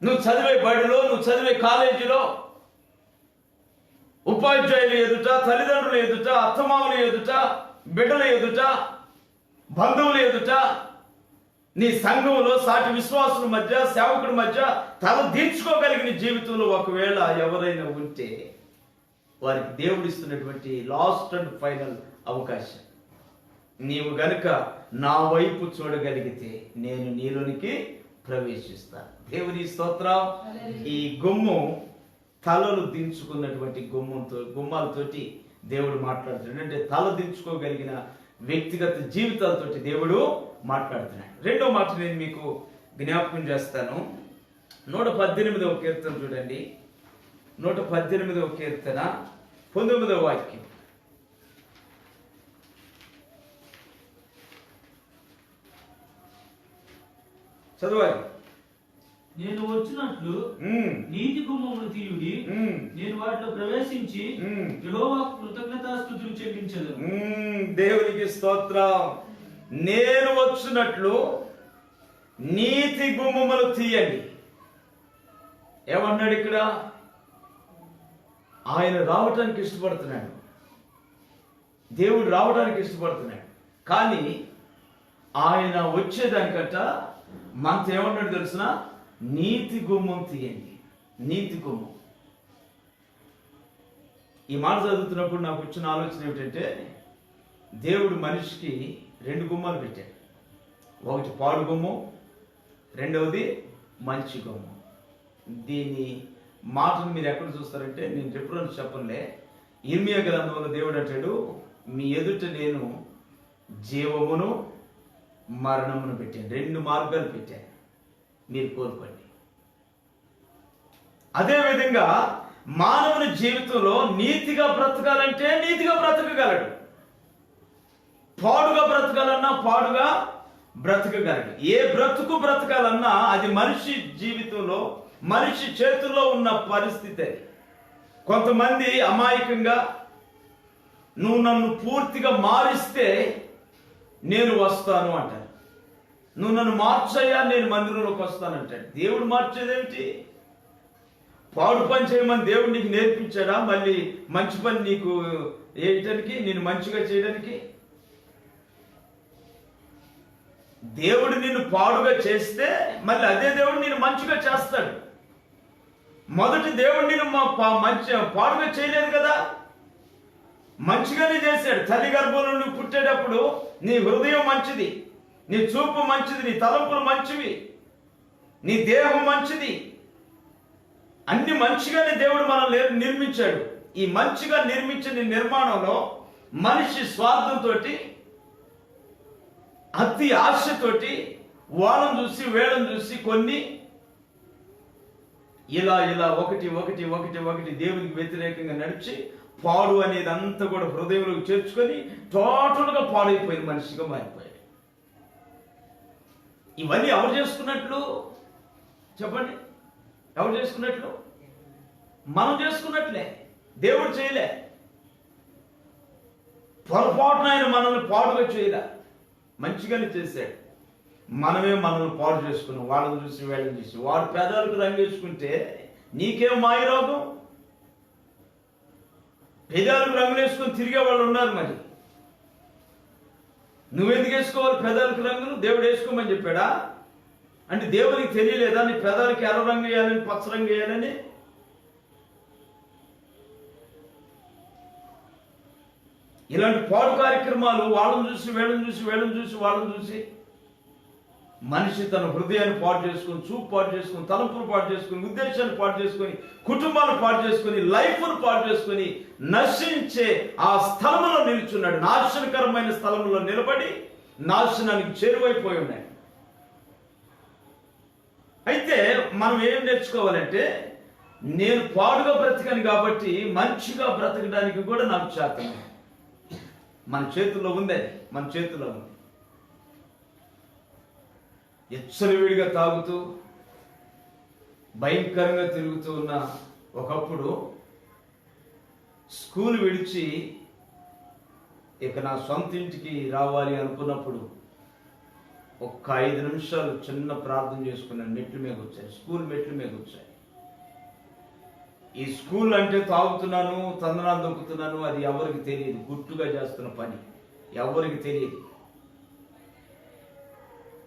నువ్వు చదివే బడిలో, నువ్వు చదివే కాలేజీలో, ఉపాధ్యాయుల ఎదుట, తల్లిదండ్రుల ఎదుట, అత్తమామల ఎదుట, బిడ్డల ఎదుట, బంధువుల ఎదుట, నీ సంఘంలో సాటి విశ్వాసుల మధ్య, సేవకుడి మధ్య తల దించుకోగలిగిన జీవితంలో ఒకవేళ ఎవరైనా ఉంటే వారికి దేవుడు ఇస్తున్నటువంటి లాస్ట్ అండ్ ఫైనల్ అవకాశం. నీవు గనుక నా వైపు చూడగలిగితే నేను నీలోనికి ప్రవేశిస్తాను. దేవుని స్తోత్రం. ఈ గుమ్మం తలలు దించుకున్నటువంటి గుమ్మాలతోటి దేవుడు మాట్లాడుతున్నాడు. అంటే తల దించుకోగలిగిన వ్యక్తిగత జీవితాలతోటి దేవుడు మాట్లాడుతున్నాడు. రెండో మాట నేను మీకు జ్ఞాపకం చేస్తాను. 118వ కీర్తన చూడండి. 118వ కీర్తన 19వ వాక్యం. చదవాలి. నేను వచ్చినట్లు నీతి గుమ్మములు తీయుడి, నేను వాటిలో ప్రవేశించి యెహోవాకు కృతజ్ఞతాస్తుతులు చెల్లించెదను. దేవునికి స్తోత్రం. నేను వచ్చినట్లు నీతి గుమ్మములు తీయండి. ఏమన్నాడు ఇక్కడ? ఆయన రావటానికి ఇష్టపడుతున్నాడు, దేవుడు రావడానికి ఇష్టపడుతున్నాడు. కానీ ఆయన వచ్చేదానికంట మనతో ఏమన్నాడు తెలుసిన? నీతి గుమ్మం తీయండి. నీతి గుమ్మం. ఈ మాట చదువుతున్నప్పుడు నాకు వచ్చిన ఆలోచన ఏమిటంటే, దేవుడు మనిషికి 2 గుమ్మాలు పెట్టాడు. ఒకటి పాడు గుమ్మం, రెండవది మంచి గుమ్మం. దీని మాటను మీరు ఎక్కడ చూస్తారంటే, నేను రిఫరెన్స్ చెప్పలే, ఇర్మియా గ్రంథంలో దేవుడు అంటాడు, మీ ఎదుట నేను జీవమును మరణమును పెట్టాను, 2 మార్గాలు పెట్టాను, మీరు కోరుకోండి. అదేవిధంగా మానవుని జీవితంలో నీతిగా బ్రతకాలంటే నీతిగా బ్రతకగలడు, పాడుగా బ్రతకాలన్నా పాడుగా బ్రతకగలడు. ఏ బ్రతుకు బ్రతకాలన్నా అది మనిషి జీవితంలో మనిషి చేతుల్లో ఉన్న పరిస్థితి అది. కొంతమంది అమాయకంగా నువ్వు నన్ను పూర్తిగా మారిస్తే నేను వస్తాను అంటారు. నువ్వు నన్ను మార్చయ్యా, నేను మందిరంలోకి వస్తానంటాడు. దేవుడు మార్చేదేమిటి? పాడు పని చేయమని దేవుడు నీకు నేర్పించాడా? మళ్ళీ మంచి పని నీకు వేయటానికి, నేను మంచిగా చేయడానికి? దేవుడు నిన్ను పాడుగా చేస్తే మళ్ళీ అదే దేవుడు నిన్ను మంచిగా చేస్తాడు. మొదటి దేవుడు నిన్ను పాడుగా చేయలేదు కదా, మంచిగానే చేశాడు. తల్లి గర్భంలో నువ్వు పుట్టేటప్పుడు నీ హృదయం మంచిది, నీ చూపు మంచిది, నీ తలంపులు మంచివి, నీ దేహం మంచిది, అన్ని మంచిగానే దేవుడు మనల్ని నిర్మించాడు. ఈ మంచిగా నిర్మించిన నిర్మాణంలో మనిషి స్వార్థంతో, అతి ఆశతోటి, వాళ్ళని చూసి వేళను చూసి కొన్ని ఇలా ఒకటి ఒకటి ఒకటి ఒకటి దేవునికి వ్యతిరేకంగా నడిచి పాడు అనేది అంతా కూడా హృదయంలోకి చేర్చుకొని టోటల్గా పాడైపోయిన మనిషిగా మారిపోయాడు. ఇవన్నీ ఎవరు చేసుకున్నట్లు చెప్పండి? ఎవరు చేసుకున్నట్లు? మనం చేసుకున్నట్లే. దేవుడు చేయలే. పొరపాటున ఆయన మనల్ని పాడుగా చేయలే, మంచిగానే చేశాడు. మనమే మనల్ని పాడు చేసుకున్నాం. వాళ్ళని చూసి వీళ్ళని చూసి. వాడు పెదాలకు రంగు వేసుకుంటే నీకేం మాయ రోగం? పెదాలకు రంగులు వేసుకొని తిరిగే వాళ్ళు ఉన్నారు. మరి నువ్వెందుకు వేసుకోవాలి పెదాలకు రంగులు? దేవుడు వేసుకోమని చెప్పాడా? అంటే దేవునికి తెలియలేదా నీ పెదాలకి ఎర్ర రంగు వేయాలని, పచ్చ రంగు వేయాలని? ఇలాంటి పాడు కార్యక్రమాలు వాళ్ళని చూసి వీళ్ళని చూసి, వీళ్ళని చూసి వాళ్ళని చూసి మనిషి తన హృదయాన్ని పాడు చేసుకొని, చూపు పాడు చేసుకొని, తలంపులు పాడు చేసుకొని, ఉద్దేశాన్ని పాడు చేసుకొని, కుటుంబాన్ని పాడు చేసుకొని, లైఫ్ను పాడు చేసుకొని నశించే ఆ స్థలంలో నిలుచున్నాడు. నాశనకరమైన స్థలంలో నిలబడి నాశనానికి చేరువైపోయి ఉన్నాడు. అయితే మనం ఏం నేర్చుకోవాలంటే, నేను పాడుగా బ్రతికాను కాబట్టి మంచిగా బ్రతకడానికి కూడా నాకు చేతను. మన చేతుల్లో ఉంది, అది మన చేతుల్లో ఉంది. ఎచ్చలవిడిగా తాగుతూ భయంకరంగా తిరుగుతూ ఉన్న ఒకప్పుడు స్కూల్ విడిచి ఇక నా సొంత ఇంటికి రావాలి అనుకున్నప్పుడు ఒక్క 5 నిమిషాలు చిన్న ప్రార్థన చేసుకున్నాను. మెట్లు మీద వచ్చాయి, స్కూల్ మెట్లు మీద వచ్చాయి. ఈ స్కూల్ అంటే తాగుతున్నాను, తందనాలు దొక్కుతున్నాను, అది ఎవరికి తెలియదు. గుట్టుగా చేస్తున్న పని ఎవరికి తెలియదు.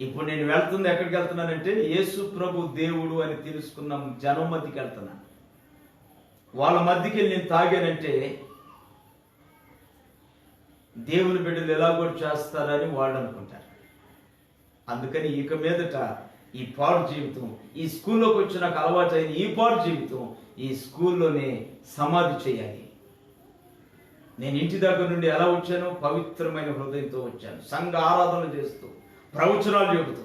ఇప్పుడు నేను వెళ్తుంది ఎక్కడికి వెళ్తున్నానంటే, యేసు ప్రభు దేవుడు అని తెలుసుకున్న జనం మధ్యకి వెళ్తున్నాను. వాళ్ళ మధ్యకి వెళ్ళి నేను తాగానంటే దేవుని బిడ్డలు ఎలా కూడా చేస్తారని వాళ్ళు అనుకుంటారు. అందుకని ఇక మీదట ఈ పాడు జీవితం, ఈ స్కూల్లోకి వచ్చినాక అలవాటైన ఈ పాడు జీవితం ఈ స్కూల్లోనే సమాధి చేయాలి. నేను ఇంటి దగ్గర నుండి ఎలా వచ్చానో పవిత్రమైన హృదయంతో వచ్చాను, సంఘ ఆరాధన చేస్తూ, ప్రవచనాలు చెబుతూ,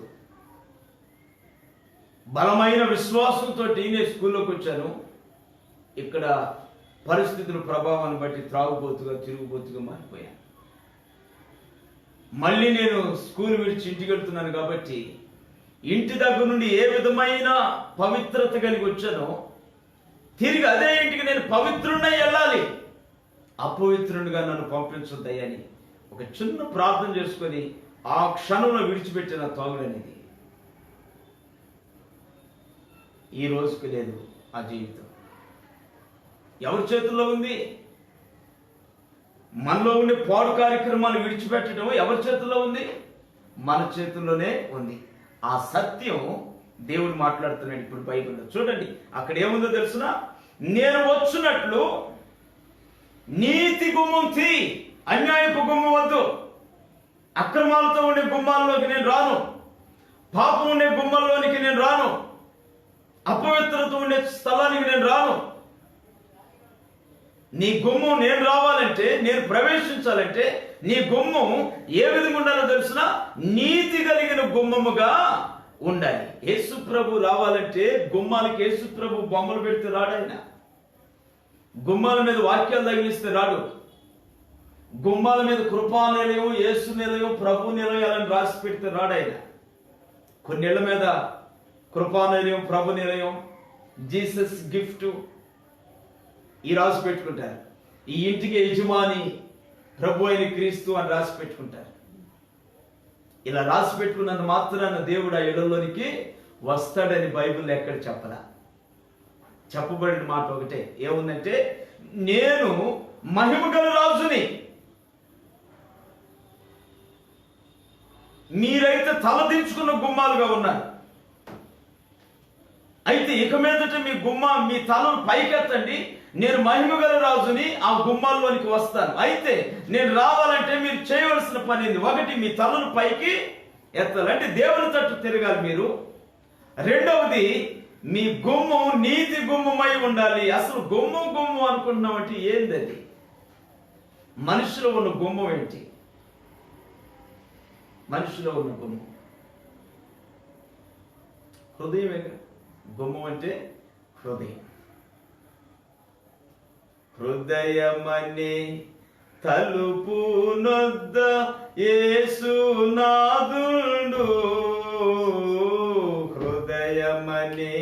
బలమైన విశ్వాసంతో నేను స్కూల్లోకి వచ్చాను. ఇక్కడ పరిస్థితుల ప్రభావాన్ని బట్టి త్రాగుబోతుగా, తిరుగుబోతుగా మారిపోయాను. మళ్ళీ నేను స్కూల్ విడిచి ఇంటికి వెళ్తున్నాను కాబట్టి ఇంటి దగ్గర నుండి ఏ విధమైన పవిత్రత కలిగి వచ్చానో తిరిగి అదే ఇంటికి నేను పవిత్రుడినై వెళ్ళాలి. అపవిత్రునిగా నన్ను పంపించొద్దయ్యని ఒక చిన్న ప్రార్థన చేసుకొని ఆ క్షణంలో విడిచిపెట్టిన తాగులనేది ఈ రోజుకి లేదు. ఆ జీవితం ఎవరి చేతుల్లో ఉంది? మనలో ఉండే పాడు కార్యక్రమాలు విడిచిపెట్టడం ఎవరి చేతుల్లో ఉంది? మన చేతుల్లోనే ఉంది. ఆ సత్యం దేవుడు మాట్లాడుతున్నాడు ఇప్పుడు బైబిల్లో. చూడండి అక్కడ ఏముందో తెలుసునా? నేను వచ్చినట్లు నీతి గుమ్మం తీ, అన్యాయపు గుమ్మం వద్దు. అక్రమాలతో ఉండే గుమ్మాల్లోకి నేను రాను, పాపం ఉండే గుమ్మంలోనికి నేను రాను, అపవిత్రత ఉండే స్థలానికి నేను రాను. నీ గుమ్మం నేను రావాలంటే, నేను ప్రవేశించాలంటే నీ గుమ్మం ఏ విధంగా ఉండాలో తెలుసునా? నీతి కలిగిన గుమ్మముగా ఉండాలి. యేసు ప్రభు రావాలంటే గుమ్మాలకి యేసు ప్రభు బొమ్మలు పెడితే రాడాయన. గుమ్మాల మీద వాక్యాలు తగిలిస్తే రాడు. గుమ్మాల మీద కృపా నిలయం, యేసు నిలయం, ప్రభు నిలయాలని రాసి పెడితే రాడాయన. కొన్నిళ్ళ మీద కృపా నిలయం, ప్రభు నిలయం, జీసస్ గిఫ్ట్ ఈ రాసి పెట్టుకుంటారు. ఈ ఇంటికి యజమాని ప్రభు అయిన క్రీస్తు అని రాసి పెట్టుకుంటారు. ఇలా రాసి పెట్టుకున్నంత మాత్రాన దేవుడు ఆ ఇళ్లలోనికి వస్తాడని బైబిల్ ఎక్కడ చెప్పరా? చెప్పబడిన మాట ఒకటే, ఏముందంటే నేను మహిమ గల రాజుని, మీరైతే తలదించుకున్న గుమ్మాలుగా ఉన్నారు. అయితే ఇక మీదట మీ తలను పైకెత్తండి, నేను మహిమ గల రాజుని, ఆ గుమ్మాల్లోనికి వస్తాను. అయితే నేను రావాలంటే మీరు చేయవలసిన పని ఏంది? ఒకటి, మీ తలను పైకి ఎత్తాలి, అంటే దేవుని తట్టు తిరగాలి మీరు. రెండవది, మీ గుమ్మం నీతి గుమ్మమై ఉండాలి. అసలు గుమ్మం అనుకుంటున్నామంటే ఏందది? మనిషిలో ఉన్న గుమ్మం ఏంటి? మనిషిలో ఉన్న గుమ్మం హృదయమే. గుమ్మం అంటే హృదయం. హృదయమనే తలుపు నొద్ద యేసునాథుడు, హృదయమనే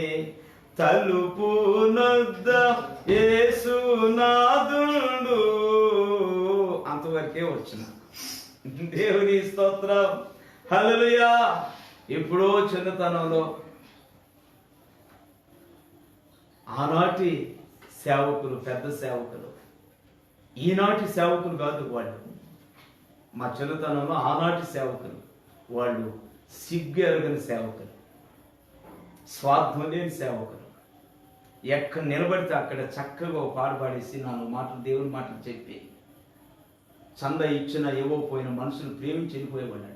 తలుపు నొద్ద యేసునాథుడు. అంతవరకే వచ్చిన. దేవుని స్తోత్రం, హల్లెలూయా. ఎప్పుడో చిన్నతనంలో ఆనాటి సేవకులు, పెద్ద సేవకులు, ఈనాటి సేవకులు కాదు వాళ్ళు. మా చిన్నతనంలో ఆనాటి సేవకులు వాళ్ళు సిగ్గు ఎరగని సేవకులు, స్వార్థం లేని సేవకులు. ఎక్కడ నిలబడితే అక్కడ చక్కగా ఒక పాట పాడేసి 4 మాటలు దేవుని మాటలు చెప్పి చందా ఇచ్చిన ఇవ్వకపోయిన మనుషులు ప్రేమించి వెళ్ళిపోయేవాళ్ళు.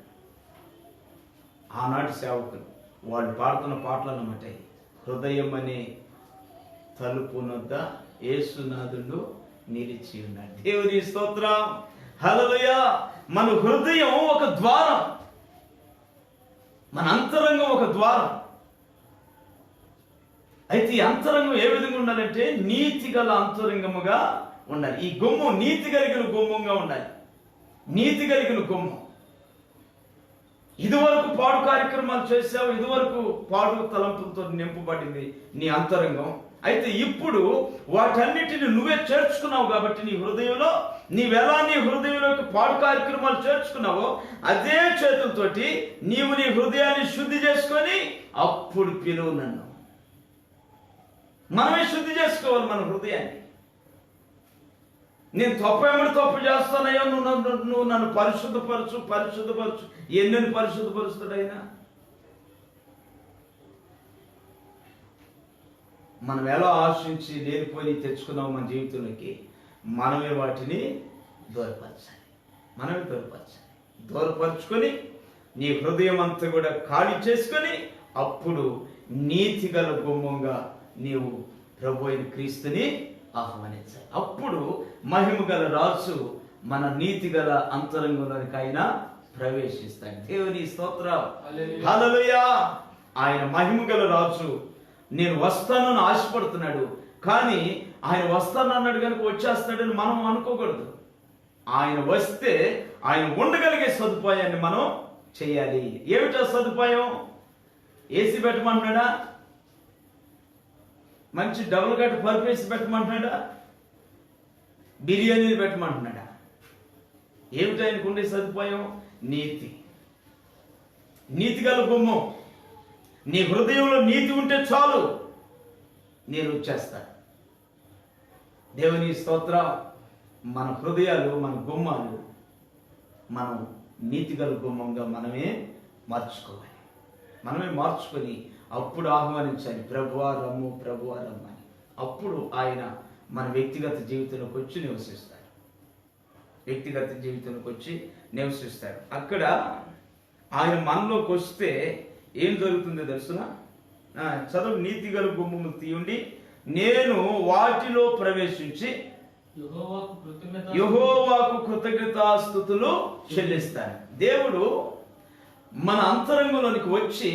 ఆనాటి సేవకులు వాళ్ళు పాడుతున్న పాటలు అన్నమాట. హృదయం అనే తలుపు నొద్ద యేసునాథుడు నిలిచి ఉన్నాడు. దేవుని స్తోత్రం, హల్లెలూయా. మన హృదయం ఒక ద్వారం, మన అంతరంగం ఒక ద్వారం. అయితే ఈ అంతరంగం ఏ విధంగా ఉండాలంటే నీతి గల అంతరంగముగా ఉండాలి. ఈ గుమ్మం నీతి కలిగిన గుమ్మంగా ఉండాలి. నీతి కలిగిన గుమ్మం. ఇదివరకు పాడు కార్యక్రమాలు చేసావు, ఇదివరకు పాడు తలంపులతో నింపబడింది నీ అంతరంగం. అయితే ఇప్పుడు వాటన్నిటిని నువ్వే చేర్చుకున్నావు కాబట్టి నీ హృదయంలో, నీవెలా నీ హృదయంలోకి పాడు కార్యక్రమాలు చేర్చుకున్నావో అదే చేతులతోటి నీవు నీ హృదయాన్ని శుద్ధి చేసుకొని అప్పుడు పిలువు నన్ను. మనమే శుద్ధి చేసుకోవాలి మన హృదయాన్ని. నేను తప్పు చేస్తానయ్యా, నువ్వు నన్ను పరిశుద్ధపరచు. ఎన్నెన్ని పరిశుద్ధపరుస్తాడైనా మనం ఎలా ఆశించి లేనిపోయి తెచ్చుకున్నాం మన జీవితంలోకి, మనమే వాటిని దూరపరచాలి. దూరపరుచుకొని నీ హృదయం అంతా కూడా ఖాళీ చేసుకొని అప్పుడు నీతిగల గుమ్మంగా నీవు ప్రభు అయిన క్రీస్తుని ఆహ్వానించాలి. అప్పుడు మహిమ గల రాజు మన నీతిగల అంతరంగంలోనికి ఆయన ప్రవేశిస్తాడు. దేవుని స్తోత్రం, హల్లెలూయా. ఆయన మహిమ గల రాజు. నేను వస్తానని ఆశపడుతున్నాడు, కానీ ఆయన వస్తానన్నాడు కనుక వచ్చేస్తాడని మనం అనుకోకూడదు. ఆయన వస్తే ఆయన ఉండగలిగే సదుపాయాన్ని మనం చేయాలి. ఏమిటో సదుపాయం? ఏసీ పెట్టమంటున్నాడా? మంచి డబుల్ కట్ పర్ఫేస్ పెట్టమంటున్నాడా? బిర్యానీని పెట్టమంటున్నాడా? ఏమిటి ఆయనకు ఉండే సదుపాయం? నీతి గల గుమ్మం. నీ హృదయంలో నీతి ఉంటే చాలు, నేను వచ్చేస్తాను. దేవుని స్తోత్రం. మన హృదయాలు, మన గుమ్మాలు మనం నీతిగల గుమ్మంగా మనమే మార్చుకొని అప్పుడు ఆహ్వానించాలి. ప్రభువా రమ్ము, ప్రభువా రమ్మని. అప్పుడు ఆయన మన వ్యక్తిగత జీవితంలోకి వచ్చి నివసిస్తాడు. అక్కడ ఆయన మనలోకి వస్తే ఏం జరుగుతుందో తెలుసునా? చదువు. నీతిగల గుమ్మము తీయండి, నేను వాటిలో ప్రవేశించి యెహోవాకు కృతజ్ఞతాస్తుతులు చెల్లిస్తాను. దేవుడు మన అంతరంగంలోనికి వచ్చి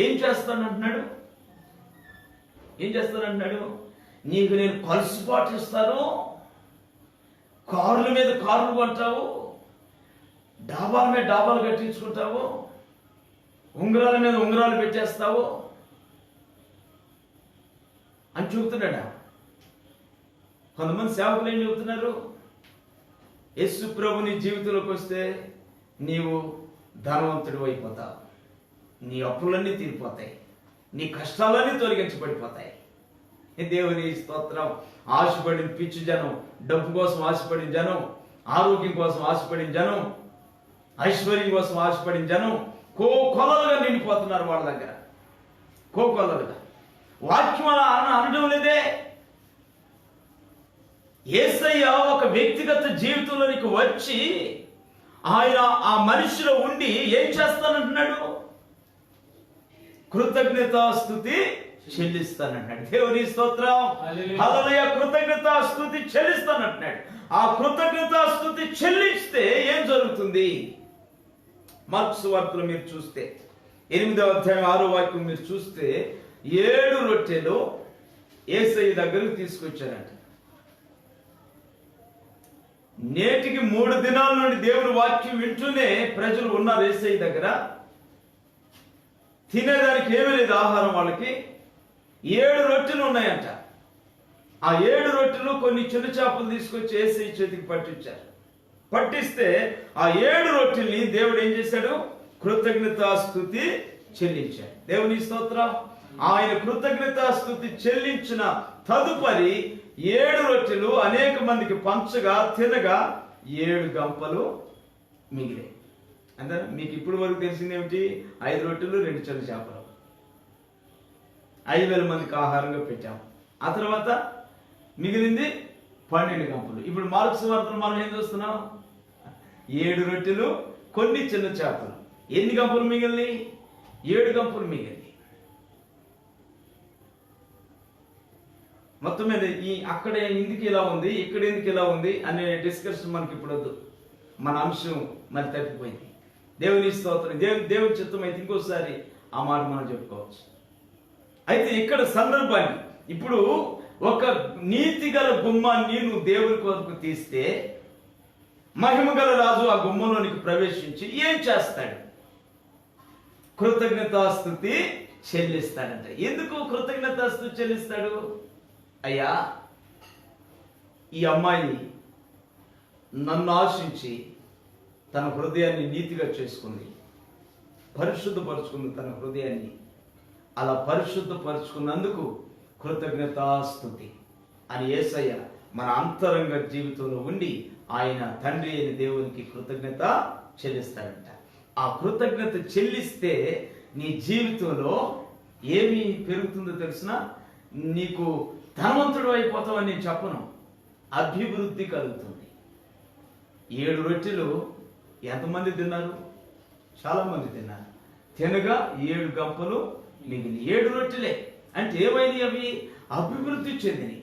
ఏం చేస్తానంటున్నాడు? నీకు నేను కలుసుబాటు ఇస్తాను. కార్ల మీద కార్లు కొంటావు, డాబాల మీద డాబాలు కట్టించుకుంటావు, ఉంగరాల మీద ఉంగరాలు పెట్టేస్తావు అని చెబుతున్నాడా? కొంతమంది సేవకులు ఏం చెబుతున్నారు? యేసు ప్రభు నీ జీవితంలోకి వస్తే నీవు ధనవంతుడు అయిపోతావు, నీ అప్పులన్నీ తీరిపోతాయి, నీ కష్టాలన్నీ తొలగించబడిపోతాయి. దేవుని స్తోత్రం. ఆశపడిన పిచ్చి జనం, డబ్బు కోసం ఆశపడిన జనం, ఆరోగ్యం కోసం ఆశపడిన జనం, ఐశ్వర్యం కోసం ఆశపడిన జనం కోకొల్లలుగా నిండిపోతున్నారు వాళ్ళ దగ్గర. కోకొల్లలుగా వాక్యం అనడం లేదే. యేసయ్య ఒక వ్యక్తిగత జీవితంలోనికి వచ్చి ఆయన ఆ మనిషిలో ఉండి ఏం చేస్తానంటున్నాడు? కృతజ్ఞతాస్తుతి చెల్లిస్తానంటున్నాడు. దేవుని స్తోత్రం, హల్లెలూయా. కృతజ్ఞతాస్తుతి చెల్లిస్తానంటున్నాడు. ఆ కృతజ్ఞతాస్తుతి చెల్లిస్తే ఏం జరుగుతుంది? మార్కు సువార్తలో మీరు చూస్తే 8వ అధ్యాయం 6వ వాక్యం మీరు చూస్తే 7 రొట్టెలు యేసయ్య దగ్గరకు తీసుకొచ్చారంట. నేటికి 3 దినాల నుండి దేవుని వాక్యం వింటూనే ప్రజలు ఉన్నారు యేసయ్య దగ్గర. తినేదానికి ఏమీ లేదు ఆహారం. వాళ్ళకి 7 రొట్టెలు ఉన్నాయంట. ఆ 7 రొట్టెలు కొన్ని చిన్న చేపలు తీసుకొచ్చి యేసయ్య చేతికి పట్టిస్తే ఆ 7 రొట్టెల్ని దేవుడు ఏం చేశాడు? కృతజ్ఞతాస్తుతి చెల్లించాడు. దేవుని స్తోత్రం. ఆయన కృతజ్ఞతాస్తుతి చెల్లించిన తదుపరి 7 రొట్టెలు అనేక మందికి పంచగా తినగా 7 గంపలు మిగిలాయి. అంటే మీకు ఇప్పుడు వరకు తెలిసింది ఏమిటి? 5 రొట్టెలు 2 చిన్న చేపలు 5,000 మందికి ఆహారంగా పెట్టాము. ఆ తర్వాత మిగిలింది 12 గంపలు. ఇప్పుడు మార్కు సువార్తలో మనం ఏం చూస్తున్నాం? 7 రొట్టెలు కొన్ని చిన్న చేపలు. ఎన్ని గంపలు మిగిలినాయి? 7 గంపలు మిగిలినాయి. మొత్తం మీద అక్కడ ఎందుకు ఇలా ఉంది, ఇక్కడ ఎందుకు ఇలా ఉంది అనే డిస్కషన్ మనకి ఇప్పుడు వద్దు. మన అంశం మరి తప్పిపోయింది. దేవుని స్తోత్రం. దేవుని చిత్తం అయితే ఇంకోసారి ఆ మాట మనం చెప్పుకోవచ్చు. అయితే ఇక్కడ సందర్భాన్ని ఇప్పుడు ఒక నీతిగల గుమ్మాన్ని నువ్వు దేవుని కొరకు తీస్తే మహిమగల రాజు ఆ గుమ్మంలోనికి ప్రవేశించి ఏం చేస్తాడు? కృతజ్ఞతాస్తుతి చెల్లిస్తాడంట. ఎందుకు కృతజ్ఞతాస్తుతి చెల్లిస్తాడు? అయ్యా, ఈ అమ్మాయి నన్ను ఆశించి తన హృదయాన్ని నీతిగా చేసుకుంది, పరిశుద్ధపరుచుకుంది. తన హృదయాన్ని అలా పరిశుద్ధపరుచుకున్నందుకు కృతజ్ఞతాస్తుతి అని యేసయ్య మన అంతరంగ జీవితంలో ఉండి ఆయన తండ్రి అయిన దేవునికి కృతజ్ఞత చెల్లిస్తాడంట. ఆ కృతజ్ఞత చెల్లిస్తే నీ జీవితంలో ఏమి పెరుగుతుందో తెలిసిన? నీకు ధనవంతుడు అయిపోతావని నేను చెప్పను. అభివృద్ధి కలుగుతుంది. 7 రొట్టెలు ఎంతమంది తిన్నారు? చాలా మంది తిన్నారు. తినగా 7 గంపలు మిగిలి 7 రొట్టెలే అంటే ఏమైంది? అవి అభివృద్ధి చెందినవి.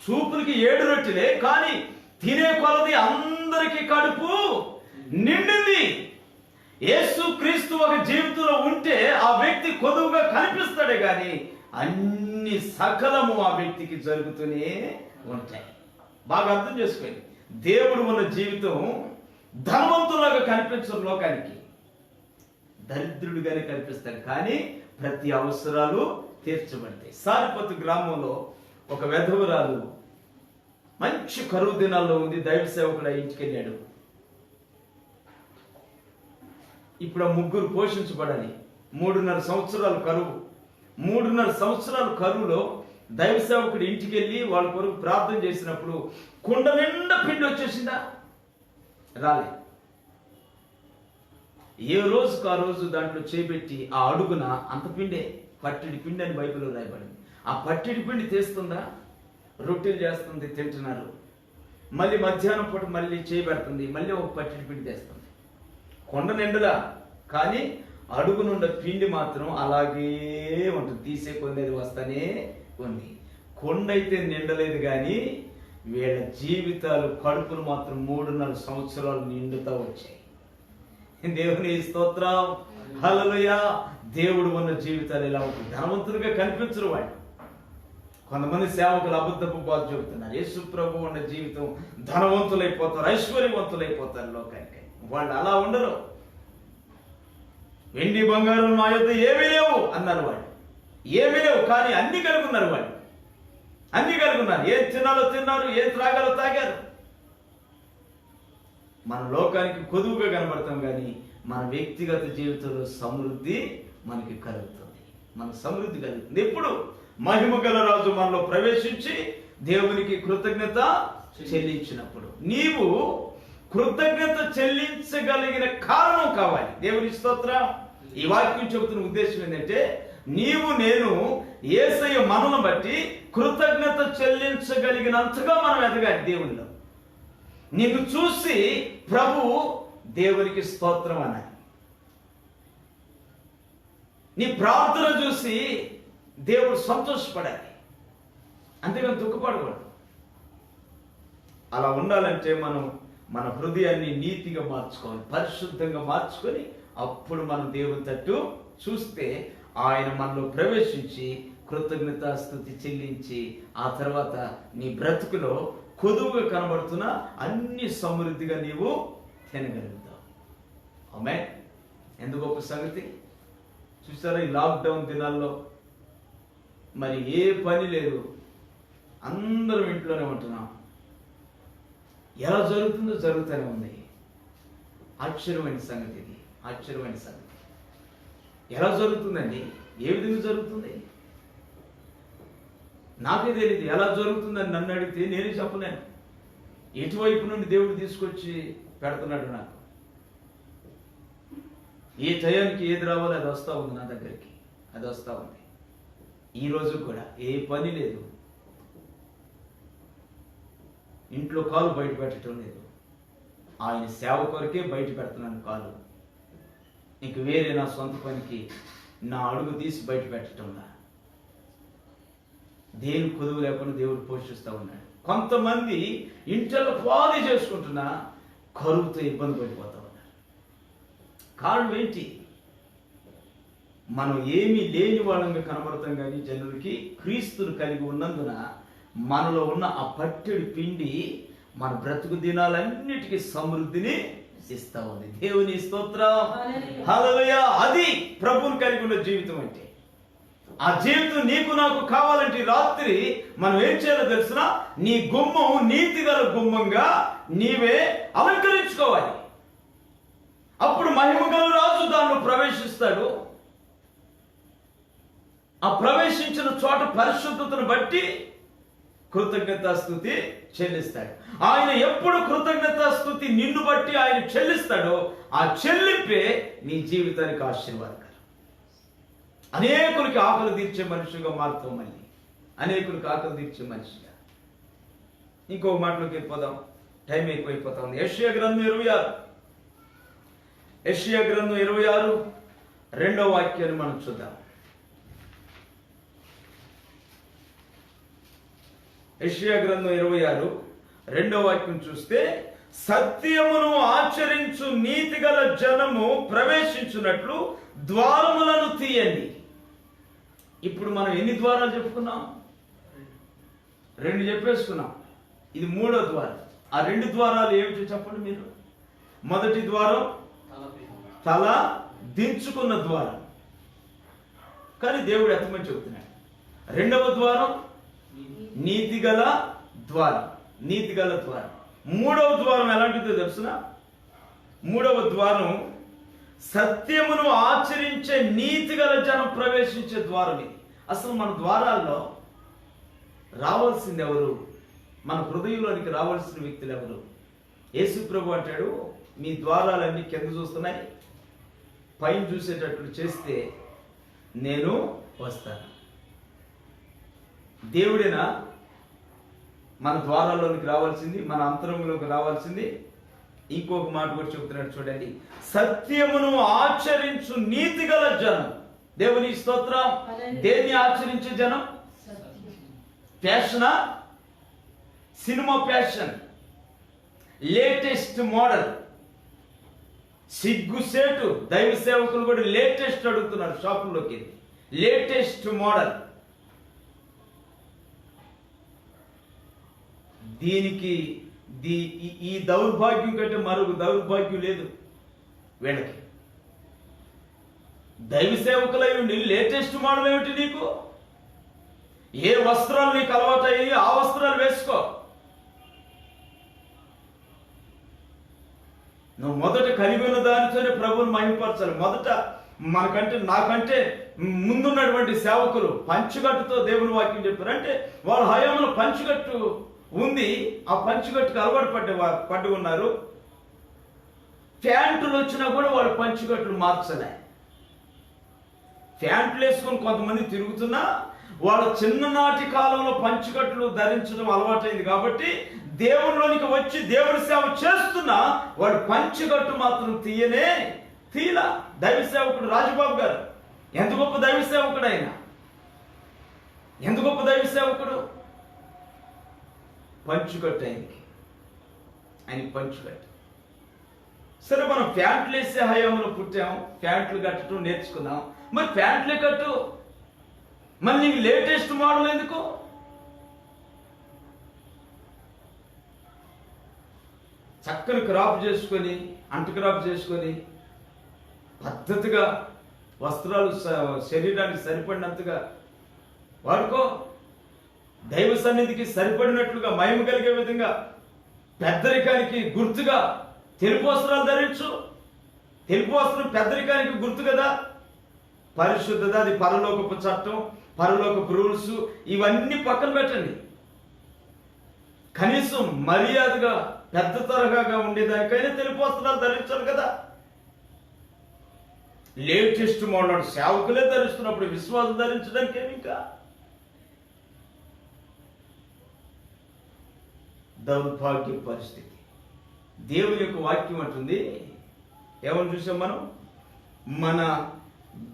చూపులకి 7 రొట్టెలే, కానీ తినే కొలది అందరికీ కడుపు నిండింది. యేసు క్రీస్తు ఒక జీవితంలో ఉంటే ఆ వ్యక్తి కొదువుగా కనిపిస్తాడే కానీ అన్ని సకలము ఆ వ్యక్తికి జరుగుతూనే ఉంటాయి. బాగా అర్థం చేసుకోండి. దేవుడు ఉన్న జీవితం ధనవంతులాగా కనిపించడం లోకానికి, దరిద్రుడిగానే కనిపిస్తాడు, కానీ ప్రతి అవసరాలు తీర్చబడతాయి. సారిపతు గ్రామంలో ఒక వెధవరాలు మంచి కరువు దినాల్లో ఉంది. దైవ సేవకుడు ఇంటికి వెళ్ళాడు. ఇప్పుడు ఆ ముగ్గురు పోషించబడాలి. 3.5 సంవత్సరాలు కరువు. 3.5 సంవత్సరాలు కరువులో దైవ సేవకుడు ఇంటికి వెళ్ళి వాళ్ళ కొరకు ప్రార్థన చేసినప్పుడు కుండ నిండా పిండి వచ్చేసిందా? రాలే. ఏ రోజుకు ఆ రోజు దాంట్లో చేపెట్టి ఆ అడుగున అంత పిండే, పట్టిడి పిండి అని బైబిల్లో రాయబడింది. ఆ పట్టిడి పిండి తీస్తుందా? రొట్టెలు చేస్తుంది, తింటున్నారు. మళ్ళీ మధ్యాహ్నం పూట మళ్ళీ చేయబెడుతుంది, మళ్ళీ ఒక పట్టిడి పిండి తెస్తుంది. కొండ నిండులా, కానీ అడుగునుండ పిండి మాత్రం అలాగే ఉంటుంది. తీసే కొందేది వస్తానే ఉంది. కొండ అయితే నిండలేదు, కానీ వీళ్ళ జీవితాలు కడుపులు మాత్రం 3.5 సంవత్సరాలు నిండుతా వచ్చాయి. దేవుని స్తోత్రం, హల్లెలూయా. దేవుడు ఉన్న జీవితాలు ఎలా ఉంటుంది? ధనవంతులుగా కనిపించరు వాళ్ళు. కొంతమంది సేవకులు అబద్ధపు బాధ చెబుతున్నారు. యేసు ప్రభు ఉన్న జీవితం ధనవంతులైపోతారు, ఐశ్వర్యవంతులైపోతారు లోకానికి. వాళ్ళు అలా ఉండరు. వెండి బంగారం మా యొద్ద ఏమీ లేవు అన్నారు వాళ్ళు. ఏమీ లేవు, కానీ అన్ని కలుగున్నారు వాళ్ళు. అన్ని కలుగున్నారు. ఏం తినాలో తిన్నారు, ఏం త్రాగాలో తాగారు. మన లోకానికి కొదువుగా కనబడతాం, కానీ మన వ్యక్తిగత జీవితంలో సమృద్ధి మనకి కలుగుతుంది. మన సమృద్ధి కలుగుతుంది ఎప్పుడు? మహిమ గల రాజు మనలో ప్రవేశించి దేవునికి కృతజ్ఞత చెల్లించినప్పుడు. నీవు కృతజ్ఞత చెల్లించగలిగిన కారణం కావాలి. దేవుని స్తోత్రం. ఈ వాక్యం చెబుతున్న ఉద్దేశం ఏంటంటే, నీవు నేను యేసయ్య మనను బట్టి కృతజ్ఞత చెల్లించగలిగినంతగా మనం ఎదగాలి దేవునిలో. నీకు చూసి ప్రభు దేవునికి స్తోత్రం అనాలి. నీ ప్రార్థన చూసి దేవుడు సంతోషపడాలి, అంతేగాని దుఃఖపడకూడదు. అలా ఉండాలంటే మనం మన హృదయాన్ని నీతిగా మార్చుకోవాలి, పరిశుద్ధంగా మార్చుకొని అప్పుడు మనం దేవుని తట్టు చూస్తే ఆయన మనలో ప్రవేశించి కృతజ్ఞతాస్తుతి చెల్లించి ఆ తర్వాత నీ బ్రతుకులో కొదువుగా కనబడుతున్న అన్ని సమృద్ధిగా నీవు తినగలుగుతావు. ఆమేన్. ఎందుకు గొప్ప సంగతి చూసారా? ఈ లాక్డౌన్ దినాల్లో మరి ఏ పని లేదు, అందరం ఇంట్లోనే ఉంటున్నాం. ఎలా జరుగుతుందో జరుగుతూనే ఉంది. ఆశ్చర్యమైన సంగతి ఇది, ఆశ్చర్యమైన సంగతి. ఎలా జరుగుతుందండి? ఏ విధంగా జరుగుతుంది? నాకే తెలియదు ఎలా జరుగుతుందని నన్ను అడిగితే నేనే చెప్పలేను. ఎటువైపు నుండి దేవుడు తీసుకొచ్చి పెడుతున్నాడు నాకు. ఏ టయానికి ఏది రావాలో అది వస్తూ ఉంది నా దగ్గరికి, అది వస్తూ ఉంది. ఈరోజు కూడా ఏ పని లేదు, ఇంట్లో కాలు బయట పెట్టడం లేదు. ఆయన సేవ కొరకే బయట పెడుతున్నాను కాలు. ఇంక వేరే నా సొంత పనికి నా అడుగు తీసి బయట పెట్టడంలా. దేని కొదువు లేకుండా దేవుడు పోషిస్తూ ఉన్నాడు. కొంతమంది ఇంట్లో పాది చేసుకుంటున్నా కరువుతో ఇబ్బంది పడిపోతూ ఉన్నారు. కారణం ఏంటి? మనం ఏమీ లేని వాళ్ళంగా కనబడతాం, కానీ జనులకి క్రీస్తును కలిగి ఉన్నందున మనలో ఉన్న ఆ పట్టెడు పిండి మన బ్రతుకు దినాలన్నిటికీ సమృద్ధిని ఇస్తా ఉంది. దేవుని స్తోత్రం, హల్లెలూయా. అది ప్రభువుని కలిగి ఉన్న జీవితం అంటే. ఆ జీవితం నీకు నాకు కావాలంటే రాత్రి మనం ఏం చేయాలో తెలుసునా? నీ గుమ్మం నీతిగల గుమ్మంగా నీవే అలంకరించుకోవాలి. అప్పుడు మహిమగల రాజు దానిలో ప్రవేశిస్తాడు. ఆ ప్రవేశించిన చోట పరిశుద్ధతను బట్టి కృతజ్ఞతాస్తుతి చెల్లిస్తాడు. ఆయన ఎప్పుడు కృతజ్ఞతాస్తుతి నిన్ను బట్టి ఆయన చెల్లిస్తాడో ఆ చెల్లింపే నీ జీవితానికి ఆశీర్వాదకరం. అనేకులకి ఆకలి తీర్చే మనిషిగా మారుతావు. మళ్ళీ అనేకులకు ఆకలి తీర్చే మనిషిగా. ఇంకొక మాటలోకి వెళ్ళిపోదాం, టైం ఎక్కువైపోతా ఉంది. యెషయా గ్రంథం 26, యెషయా గ్రంథం 26 2వ వాక్యాన్ని మనం చూద్దాం. యెషయా గ్రంథం 26 2వ వాక్యం చూస్తే, సత్యమును ఆచరించు నీతిగల జనము ప్రవేశించున్నట్లు ద్వారములను తీయండి. ఇప్పుడు మనం ఎన్ని ద్వారాలు చెప్పుకున్నాం? 2 చెప్పేసుకున్నాం. ఇది 3వ ద్వారం. ఆ 2 ద్వారాలు ఏమిటో చెప్పండి మీరు. మొదటి ద్వారం తల దించుకున్న ద్వారం, కానీ దేవుడు ఎత్తమని చెబుతున్నాడు. 2వ ద్వారం నీతిగల ద్వారం, నీతిగల ద్వారం. 3వ ద్వారం ఎలాంటిదో తెలుసునా? 3వ ద్వారం సత్యమును ఆచరించే నీతిగల జనం ప్రవేశించే ద్వారం ఇది. అసలు మన ద్వారాల్లో రావాల్సింది ఎవరు? మన హృదయంలోనికి రావాల్సిన వ్యక్తులు ఎవరు? యేసు ప్రభు అంటాడు, మీ ద్వారాలన్నీ కింద చూస్తున్నాయి, పైన చూసేటట్లు చేస్తే నేను వస్తాను. దేవుడేనా మన ద్వారాల్లోనికి రావాల్సింది, మన అంతరంగంలోకి రావాల్సింది? ఇంకొక మాట కూడా చెబుతున్నాడు చూడండి, సత్యమును ఆచరించు నీతిగల జనం. దేవుని స్తోత్రం. దేన్ని ఆచరించే జనం? ఫ్యాషనా? Cinema fashion, latest model. సిగ్గుసేటు దైవ సేవకులు కూడా లేటెస్ట్ అడుగుతున్నారు షాపుల్లోకి, లేటెస్ట్ మోడల్. దీనికి ఈ దౌర్భాగ్యం కంటే మరొక దౌర్భాగ్యం లేదు వీళ్ళకి. దైవ సేవకులై ఉండి లేటెస్ట్ మోడల్ ఏమిటి నీకు? ఏ వస్త్రాలు నీకు అలవాటయ్యి ఆ వస్త్రాలు వేసుకో. నువ్వు మొదట కలిగి ఉన్న దానితోనే ప్రభువుని మహిమపరచాలి. మొదట నాకంటే ముందున్నటువంటి సేవకులు పంచుగట్టుతో దేవుని వాక్యం చెప్పారు. అంటే వాళ్ళ హయాంలో పంచుగట్టు ఉంది, ఆ పంచుగట్టుకు అలవాటు పడ్డు ఉన్నారు. ప్యాంటులు వచ్చినా కూడా వాళ్ళు పంచుగట్టులు మార్చలే. ప్యాంట్లు వేసుకొని కొంతమంది తిరుగుతున్నా వాళ్ళ చిన్ననాటి కాలంలో పంచుకట్లు ధరించడం అలవాటైంది కాబట్టి దేవునిలోనికి వచ్చి దేవుడి సేవ చేస్తున్నా వాడు పంచుకట్టు మాత్రం తీయలా. దైవ సేవకుడు రాజబాబు గారు ఎంత గొప్ప దైవ సేవకుడు, ఎంత గొప్ప దైవ సేవకుడు. పంచుకట్టు ఆయన పంచుకట్టు. సరే, మనం ప్యాంట్లు వేసే హయాంలో పుట్టాం, ప్యాంట్లు కట్టడం నేర్చుకున్నాం. మరి ప్యాంట్లే కట్టు, మళ్ళీ నీకు లేటెస్ట్ మోడల్ ఎందుకు? చక్కని క్రాప్ చేసుకొని, అంటుక్రాప్ చేసుకొని పద్ధతిగా వస్త్రాలు శరీరానికి సరిపడినంతగా వాడుకో. దైవ సన్నిధికి సరిపడినట్లుగా మహిమ కలిగే విధంగా పెద్దరికానికి గుర్తుగా తెలుపు వస్త్రాలు ధరించు. తెలుపు వస్త్రం పెద్దరికానికి గుర్తు కదా, పరిశుద్ధత. అది పరలోకపు చట్టం, పరలోకపు రూల్స్. ఇవన్నీ పక్కన పెట్టండి. కనీసం మర్యాదగా పెద్ద తరహాగా ఉండేదానికైనా తెలుపు వస్త్రాలు ధరించాలి కదా. లేటెస్ట్ మోడల్ సేవకులే ధరిస్తున్నప్పుడు విశ్వాసం ధరించడానికి ఇంకా దౌర్భాగ్య పరిస్థితి. దేవుని యొక్క వాక్యం అంటుంది, ఏమని చూసాం మనం? మన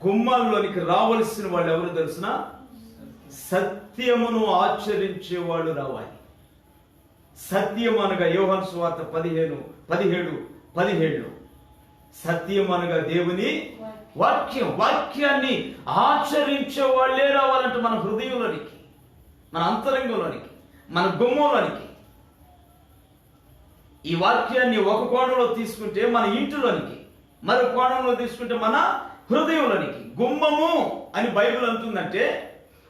గుమ్మాల్లోనికి రావలసిన వాళ్ళు ఎవరు తెలుసిన? సత్యమును ఆచరించే వాళ్ళు రావాలి. సత్యం అనగా యోహాను సువార్త 17:17 సత్యం అనగా దేవుని వాక్యం. వాక్యాన్ని ఆచరించే వాళ్ళే రావాలంటే మన హృదయంలోనికి, మన అంతరంగంలోనికి, మన గుమ్మంలోనికి. ఈ వాక్యాన్ని ఒక కోణంలో తీసుకుంటే మన ఇంటిలోనికి, మరో కోణంలో తీసుకుంటే మన హృదయంలోనికి. గుమ్మము అని బైబిల్ అంటుందంటే,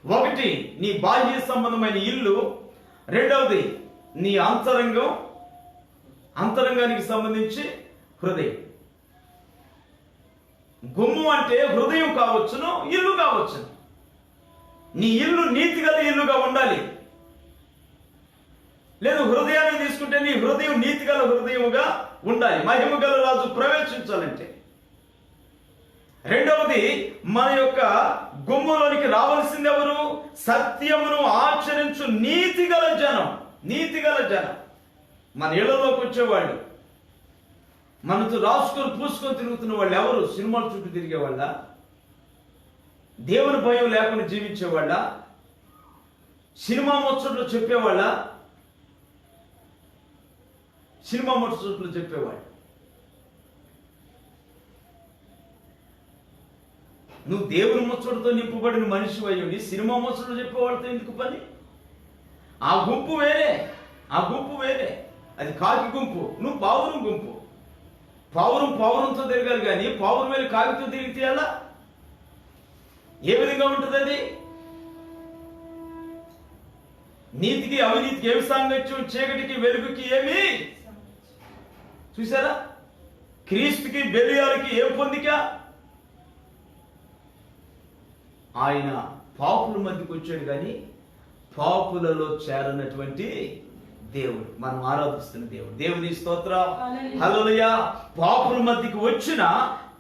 ఒకటి నీ బాహ్య సంబంధమైన ఇల్లు, రెండవది నీ అంతరంగానికి సంబంధించి హృదయం. గుమ్మం అంటే హృదయం కావచ్చును, ఇల్లు కావచ్చును. నీ ఇల్లు నీతిగల ఇల్లుగా ఉండాలి. లేదు, హృదయాన్ని తీసుకుంటే నీ హృదయం నీతిగల హృదయముగా ఉండాలి. మహిమగల రాజు ప్రవేశించాలంటే. రెండవది మన యొక్క గుమ్మలోనికి రావాల్సింది ఎవరు? సత్యమును ఆచరించు నీతిగల జనం. నీతిగల జనం. మన ఇళ్లలోకి వచ్చేవాళ్ళు, మనతో రాసుకొని పూసుకొని తిరుగుతున్న వాళ్ళు ఎవరు? సినిమాల చుట్టూ తిరిగేవాళ్ళ? దేవుని భయం లేకుండా జీవించేవాళ్ళ? సినిమా ముచ్చట్లు చెప్పేవాళ్ళ? సినిమా ముచ్చట్లు చెప్పేవాళ్ళు. నువ్వు దేవుని ముచ్చటతో నింపబడిన మనిషి అయ్యుండి సినిమా ముచ్చట్లు చెప్పేవాళ్ళతో ఎందుకు పని? ఆ గుంపు వేరే, ఆ గుంపు వేరే. అది కాకి గుంపు, నువ్వు పావురం గుంపు. పావురంతో తిరగాలి కానీ పావురం వెళ్ళి కాకితో తిరిగితే ఎలా? ఏ విధంగా ఉంటుంది అది? నీతికి అవినీతికి ఏమి సాంగత్యం, చీకటికి వెలుగుకి ఏమి? చూసారా? క్రీస్తుకి బెలియాలకి ఏం పొందిక? ఆయన పాపుల మధ్యకి వచ్చాడు కానీ పాపులలో చేరనటువంటి దేవుడు, మనం ఆరాధిస్తున్న దేవుడు. దేవుని స్తోత్రం, హల్లెలూయా. పాపుల మధ్యకి వచ్చిన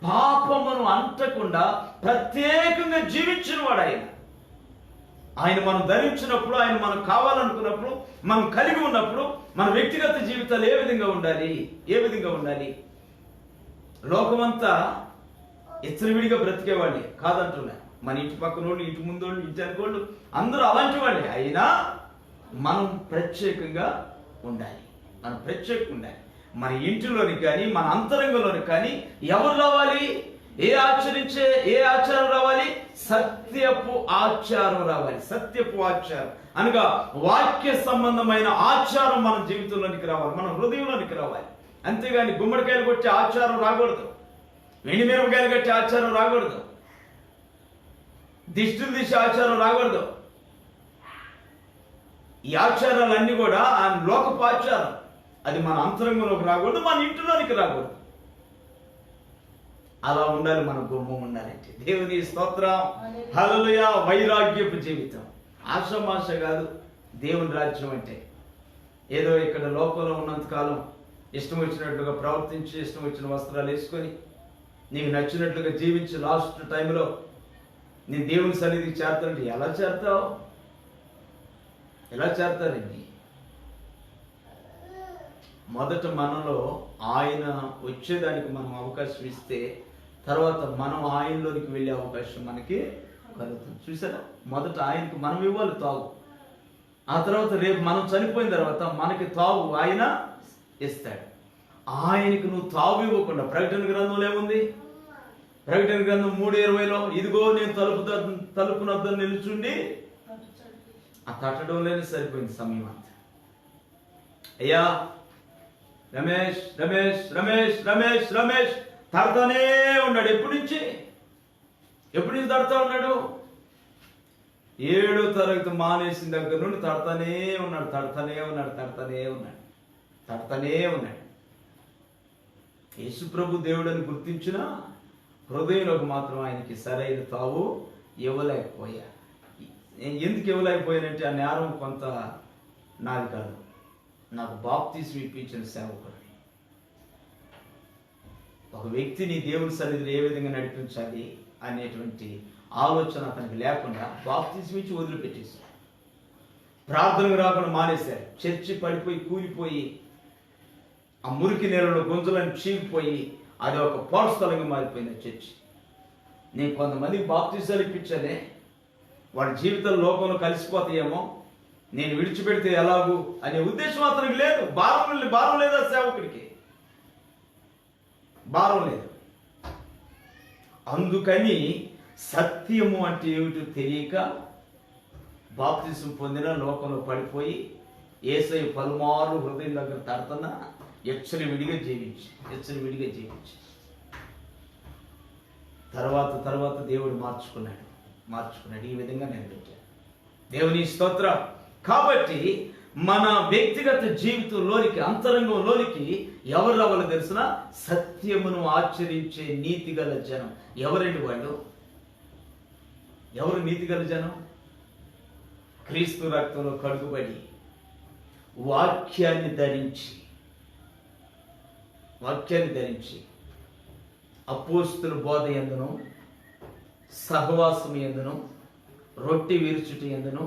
పాపమును అంటకుండా ప్రత్యేకంగా జీవించిన వాడు ఆయన మనం ధరించినప్పుడు, ఆయన మనం కావాలనుకున్నప్పుడు, మనం కలిగి ఉన్నప్పుడు మన వ్యక్తిగత జీవితాలు ఏ విధంగా ఉండాలి? ఏ విధంగా ఉండాలి? లోకమంతా ఇచ్చలవిడిగా బ్రతికేవాళ్ళే కాదంటున్నా. మన ఇంటి పక్కనోళ్ళు, ఇంటి ముందోళ్ళు, ఇంటి అనుకోళ్ళు అందరూ అలాంటి వాళ్ళే. అయినా మనం ప్రత్యేకంగా ఉండాలి. మనం ప్రత్యేకంగా ఉండాలి. మన ఇంటిలోనికి కానీ మన అంతరంగంలోనికి కానీ ఎవరు రావాలి? ఏ ఆచారం రావాలి? సత్యపు ఆచారం రావాలి. సత్యపు ఆచారం అనగా వాక్య సంబంధమైన ఆచారం మన జీవితంలోనికి రావాలి, మన హృదయంలోనికి రావాలి. అంతేగాని గుమ్మడికాయలు కొట్టే ఆచారం రాకూడదు, వెండి మిరపకాయలు కట్టే ఆచారం రాకూడదు, దిష్టిలు తీసే ఆచారం రాకూడదు. ఈ ఆచారాలన్నీ కూడా ఆ లోకపు ఆచారం. అది మన అంతరంగంలోకి రాకూడదు, మన ఇంటిలోనికి రాకూడదు. అలా ఉండాలి, మన గుమ్మం ఉండాలంటే. దేవుని స్తోత్రం, హల్లెలూయా. వైరాగ్యపు జీవితం. ఆషామాష కాదు దేవుని రాజ్యం అంటే. ఏదో ఇక్కడ లోకంలో ఉన్నంతకాలం ఇష్టం వచ్చినట్లుగా ప్రవర్తించి, ఇష్టం వచ్చిన వస్త్రాలు వేసుకొని, నీకు నచ్చినట్లుగా జీవించి లాస్ట్ టైంలో నేను దేవుని సన్నిధికి చేరుతానంటే ఎలా చేరుతావు? ఎలా చేరుతారండి? మొదట మనలో ఆయన వచ్చేదానికి మనం అవకాశం ఇస్తే తర్వాత మనం ఆయనలోనికి వెళ్ళే అవకాశం మనకి కలుగుతుంది. చూసారా? మొదట ఆయనకు మనం ఇవ్వాలి తావు. ఆ తర్వాత రేపు మనం చనిపోయిన తర్వాత మనకి తావు ఆయన ఇస్తాడు. ఆయనకు నువ్వు తావు ఇవ్వకుండా, ప్రకటన గ్రంథంలో ఏముంది? ప్రకటన గ్రంథం 3:20లో ఇదిగో నేను తలుపునొద్ద నిలుచుండి, ఆ తట్టడంలోనే సరిపోయింది సమయం అంతా. అయ్యా రమేష్ రమేష్ రమేష్ రమేష్ రమేష్ తడతానే ఉన్నాడు. ఎప్పటి నుంచి తడతా ఉన్నాడు? 7వ తరగతి మానేసిన దగ్గర నుండి తడతానే ఉన్నాడు. యేసు ప్రభు దేవుడని గుర్తించిన హృదయంలోకి మాత్రం ఆయనకి సరైన తావు ఇవ్వలేకపోయా. ఎందుకు ఇవ్వలేకపోయానంటే ఆ నేరం కొంత నాది కాదు, నాకు బాప్తిస్మం ఇప్పించిన సేవకుడు. ఒక వ్యక్తిని దేవుని సన్నిధిలో ఏ విధంగా నడిపించాలి అనేటువంటి ఆలోచన అతనికి లేకుండా బాప్తిస్మం ఇచ్చి వదిలిపెట్టేశారు. ప్రార్థనకు రాకుండా మానేశారు. చర్చి పడిపోయి కూలిపోయి ఆ మురికి నేలలో గొంతులను చీలిపోయి అది ఒక పోరస్థలంగా మారిపోయింది చర్చి. నేను కొంతమందికి బాప్తిసాలు ఇప్పించానే, వాడి జీవితం లోకంలో కలిసిపోతాయేమో, నేను విడిచిపెడితే ఎలాగూ అనే ఉద్దేశం అతనికి లేదు. భారం లేదా సేవకుడికి? భారం లేదు. అందుకని సత్యము అంటే ఏమిటో తెలియక బాప్తిసం పొందిన లోకంలో పడిపోయి యేసయ్య పలుమార్లు హృదయం దగ్గర తడుతున్నా విడిగా జీవించి తర్వాత దేవుడు మార్చుకున్నాడు. ఈ విధంగా నిలబెట్టాడు. దేవుని స్తోత్రం. కాబట్టి మన వ్యక్తిగత జీవితంలోనికి, అంతరంగంలోనికి ఎవరు రావాలో తెలిసిన? సత్యమును ఆచరించే నీతిగల జనం. ఎవరండి వాళ్ళు? ఎవరు నీతిగల జనం? క్రీస్తు రక్తంలో కడుగుబడి వాక్యాన్ని ధరించి అపోస్తుల బోధ యందును సహవాసం ఎందును రొట్టె విరుచుట ఎందును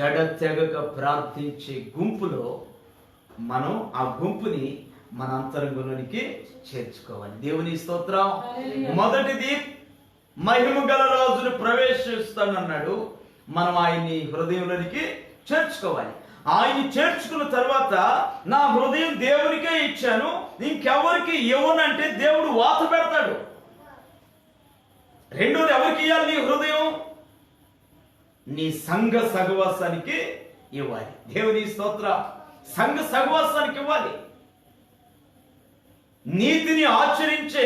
ఎడతెగక ప్రార్థించే గుంపులో మనం ఆ గుంపుని మన అంతరంగంలోనికి చేర్చుకోవాలి. దేవుని స్తోత్రం. మొదటిది, మహిమ గల రాజును ప్రవేశిస్తానన్నాడు. మనం ఆయన్ని హృదయంలోనికి చేర్చుకోవాలి. ఆయన చేర్చుకున్న తర్వాత నా హృదయం దేవునికే ఇచ్చాను, ఇంకెవరికి ఇవ్వనంటే దేవుడు వాత పెడతాడు. రెండోది, ఎవరికి ఇవ్వాలి నీ హృదయం? నీ సంఘ సహవాసానికి ఇవ్వాలి. దేవుని స్తోత్రం. సంఘ సహవాసానికి ఇవ్వాలి. నీతిని ఆచరించే,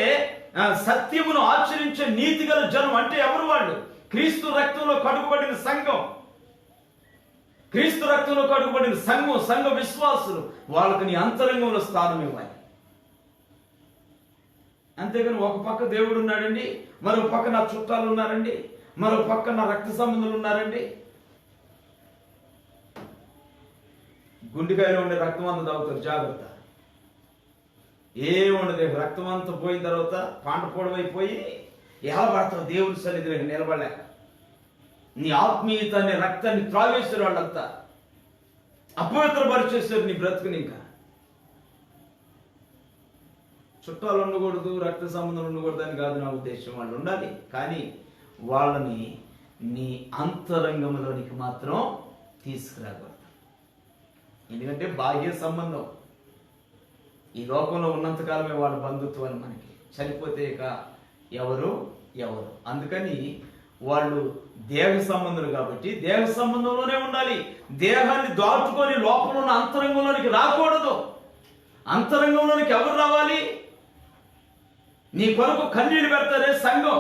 సత్యమును ఆచరించే నీతి గల జనం అంటే ఎవరు? వాళ్ళు క్రీస్తు రక్తంలో కడుగుబడిన సంఘం. క్రీస్తు రక్తంలో కడుగుబడిన సంఘం, సంఘ విశ్వాసులు. వాళ్ళకు నీ అంతరంగంలో స్థానం ఇవ్వాలి. అంతేగాని ఒక పక్క దేవుడు ఉన్నాడండి, మరో పక్క నా చుట్టాలు ఉన్నారండి, మరో పక్క నా రక్త సంబంధులు ఉన్నారండి. గుండెకాయలో ఉండే రక్తం అంతా తాగుతారు, జాగ్రత్త. ఏముండదు, రక్తం అంతా పోయిన తర్వాత పాంట పొడవైపోయి ఎలా పడతావు దేవుని సన్నిధిలో నిలబడలేక. నీ ఆత్మీయత అనే రక్తాన్ని త్రాగేశారు వాళ్ళంతా, అపవిత్రపరిచేశారు నీ బ్రతుకుని. ఇంకా చుట్టాలు ఉండకూడదు, రక్త సంబంధం ఉండకూడదు అని కాదు నా ఉద్దేశం. వాళ్ళు ఉండాలి, కానీ వాళ్ళని నీ అంతరంగంలోనికి మాత్రం తీసుకురాకూడదు. ఎందుకంటే బాహ్య సంబంధం ఈ లోకంలో ఉన్నంతకాలమే వాళ్ళ బంధుత్వాలు మనకి, చనిపోతే ఇక ఎవరు. అందుకని వాళ్ళు దేహ సంబంధులు కాబట్టి దేహ సంబంధంలోనే ఉండాలి. దేహాన్ని దాటుకొని లోపల ఉన్న అంతరంగంలోనికి రాకూడదు. అంతరంగంలోనికి ఎవరు రావాలి? నీ కొరకు కన్నీళ్ళు పెడతారే సంఘం.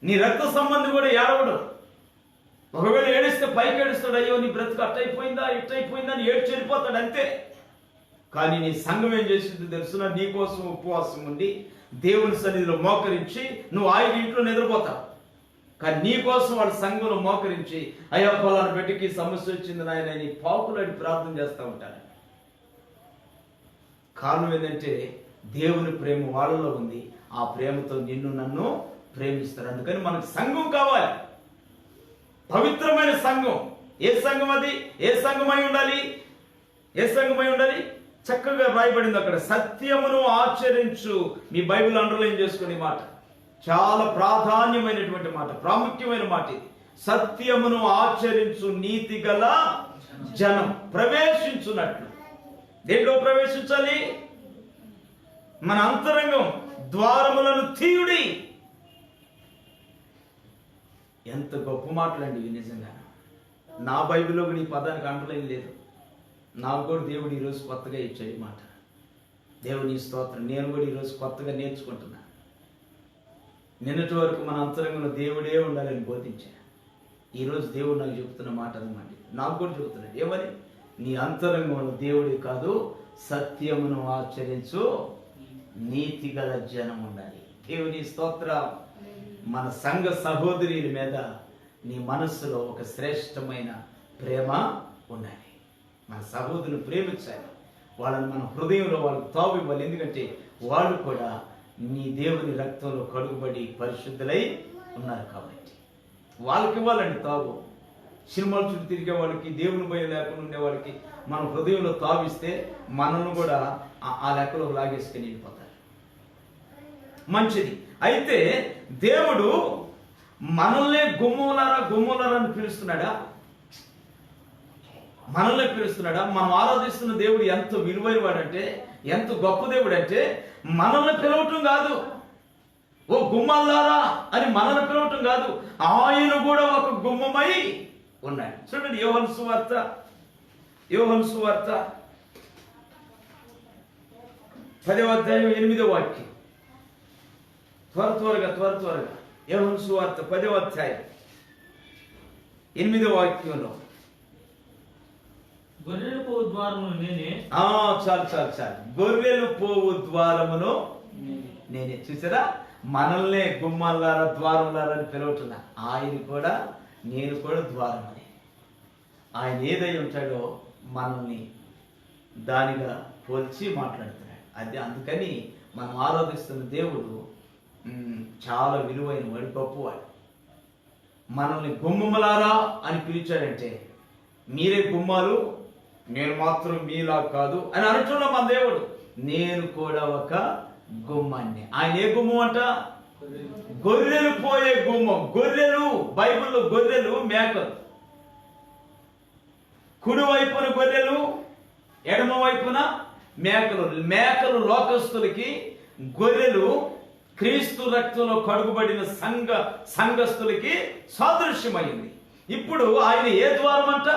నీ రక్త సంబంధి కూడా ఏడవడు. ఒకవేళ ఏడిస్తే పైకి ఏడుస్తాడు, అయ్యో నీ బ్రతుకు అట్టయిపోయిందా ఇట్టయిపోయిందా అని ఏడ్చి వెళ్ళిపోతాడు, అంతే. కానీ నీ సంఘం ఏం చేసింది తెలుసునా? నీ కోసం ఉపవాసం ఉండి దేవుని సన్నిధిలో మోకరించి, నువ్వు ఆయన ఇంట్లో నిద్రపోతావు, కానీ నీ కోసం వాళ్ళ సంఘంలో మోకరించి, అయ్యా ఫలానా బిడ్డకి సమస్య వచ్చింది నాయన నీ పాకులాడి ప్రార్థన చేస్తూ ఉంటారు. కారణం ఏంటంటే దేవుని ప్రేమ వాళ్ళలో ఉంది. ఆ ప్రేమతో నిన్ను నన్ను ప్రేమిస్తారు. అందుకని మనకు సంఘం కావాలి, పవిత్రమైన సంఘం. ఏ సంఘం అది? ఏ సంఘమై ఉండాలి? ఏ సంఘమై ఉండాలి? చక్కగా రాయబడింది అక్కడ, సత్యమును ఆచరించు. మీ బైబిల్ అండర్లైన్ చేసుకునే మాట, చాలా ప్రాధాన్యమైనటువంటి మాట, ప్రాముఖ్యమైన మాట ఇది. సత్యమును ఆచరించు నీతి గల జనం ప్రవేశించున్నట్లు. దేంట్లో ప్రవేశించాలి? మన అంతరంగం. ద్వారములను తీయుడి. ఎంత గొప్ప మాటలండి ఇవి నిజంగా. నా బైబిల్లో కూడా ఈ పదానికి అండర్లైన్ లేదు. నాకు కూడా దేవుడు ఈరోజు కొత్తగా ఇచ్చాడు ఈ మాట. దేవుని స్తోత్రం. నేను కూడా ఈరోజు కొత్తగా నేర్చుకుంటున్నా. నిన్నటి వరకు మన అంతరంగంలో దేవుడే ఉండాలని బోధించా. ఈరోజు దేవుడు నాకు చెబుతున్న మాట అనమాట. నాకు కూడా చెబుతున్నాడు, ఏమని? నీ అంతరంగంలో దేవుడే కాదు, సత్యమును ఆచరించు నీతి గల జనం ఉండాలి. దేవుని స్తోత్రం. మన సంఘ సహోదరుల మీద నీ మనస్సులో ఒక శ్రేష్టమైన ప్రేమ ఉండాలి. మన సహోదరులు ప్రేమించాలి, వాళ్ళని మన హృదయంలో వాళ్ళకి తావు ఇవ్వాలి. ఎందుకంటే వాళ్ళు కూడా నీ దేవుని రక్తంలో కడుగుబడి పరిశుద్ధులై ఉన్నారు కాబట్టి వాళ్ళకి ఇవ్వాలండి తావు. సినిమాలు చుట్టూ తిరిగే వాళ్ళకి, దేవుని భయం లేకుండా ఉండే వాళ్ళకి మన హృదయంలో తావిస్తే మనల్ని కూడా ఆ లెక్కలో లాగేసుకుని వెళ్ళిపోతారు. మంచిది. అయితే దేవుడు మనల్నే గుమ్మలారా అని పిలుస్తున్నాడా? మనల్ని పిలుస్తున్నాడా? మనం ఆరాధిస్తున్న దేవుడు ఎంత విలువైన వాడంటే, ఎంత గొప్ప దేవుడు అంటే, మనల్ని పిలవటం కాదు, ఓ గుమ్మలారా అని మనల్ని పిలవటం కాదు, ఆయన కూడా ఒక గుమ్మమై ఉన్నాడు. చూడండి, యోహాను సువార్త 10వ అధ్యాయం 8వ వాక్యం. త్వరగా యోహాను సువార్త 10వ అధ్యాయం 8వ వాక్యంలో, గొర్రెలు పోవు ద్వారమును నేనే. చాలు. గొర్రెలు పోవు ద్వారమును నేనే. చూసారా? మనల్నే గుమ్మాలారా ద్వారంలారా అని పిలవటున్నా. ఆయన కూడా, నేను కూడా ద్వారం అని. ఆయన ఏదై ఉంటాడో మనల్ని దానిగా పోల్చి మాట్లాడుతున్నాడు. అది అందుకని మనం ఆరాధిస్తున్న దేవుడు చాలా విలువైన వాడు, గొప్పవాడు. మనల్ని గుమ్మములారా అని పిలిచాడంటే మీరే గుమ్మాలు, నేను మాత్రం మీలా కాదు అని అనటంలో మన దేవుడు. నేను కూడా ఒక గుమ్మాన్ని. ఆయన ఏ గుమ్మం అంట? గొర్రెలు పోయే గుమ్మం. గొర్రెలు, బైబిల్లో గొర్రెలు మేకలు. కుడి వైపున గొర్రెలు, ఎడమ వైపున మేకలు. మేకలు లోకస్తులకి, గొర్రెలు క్రీస్తు రక్తంలో కడుగుబడిన సంఘస్థులకి సాదృశ్యమైంది. ఇప్పుడు ఆయన ఏ ద్వారం అంట?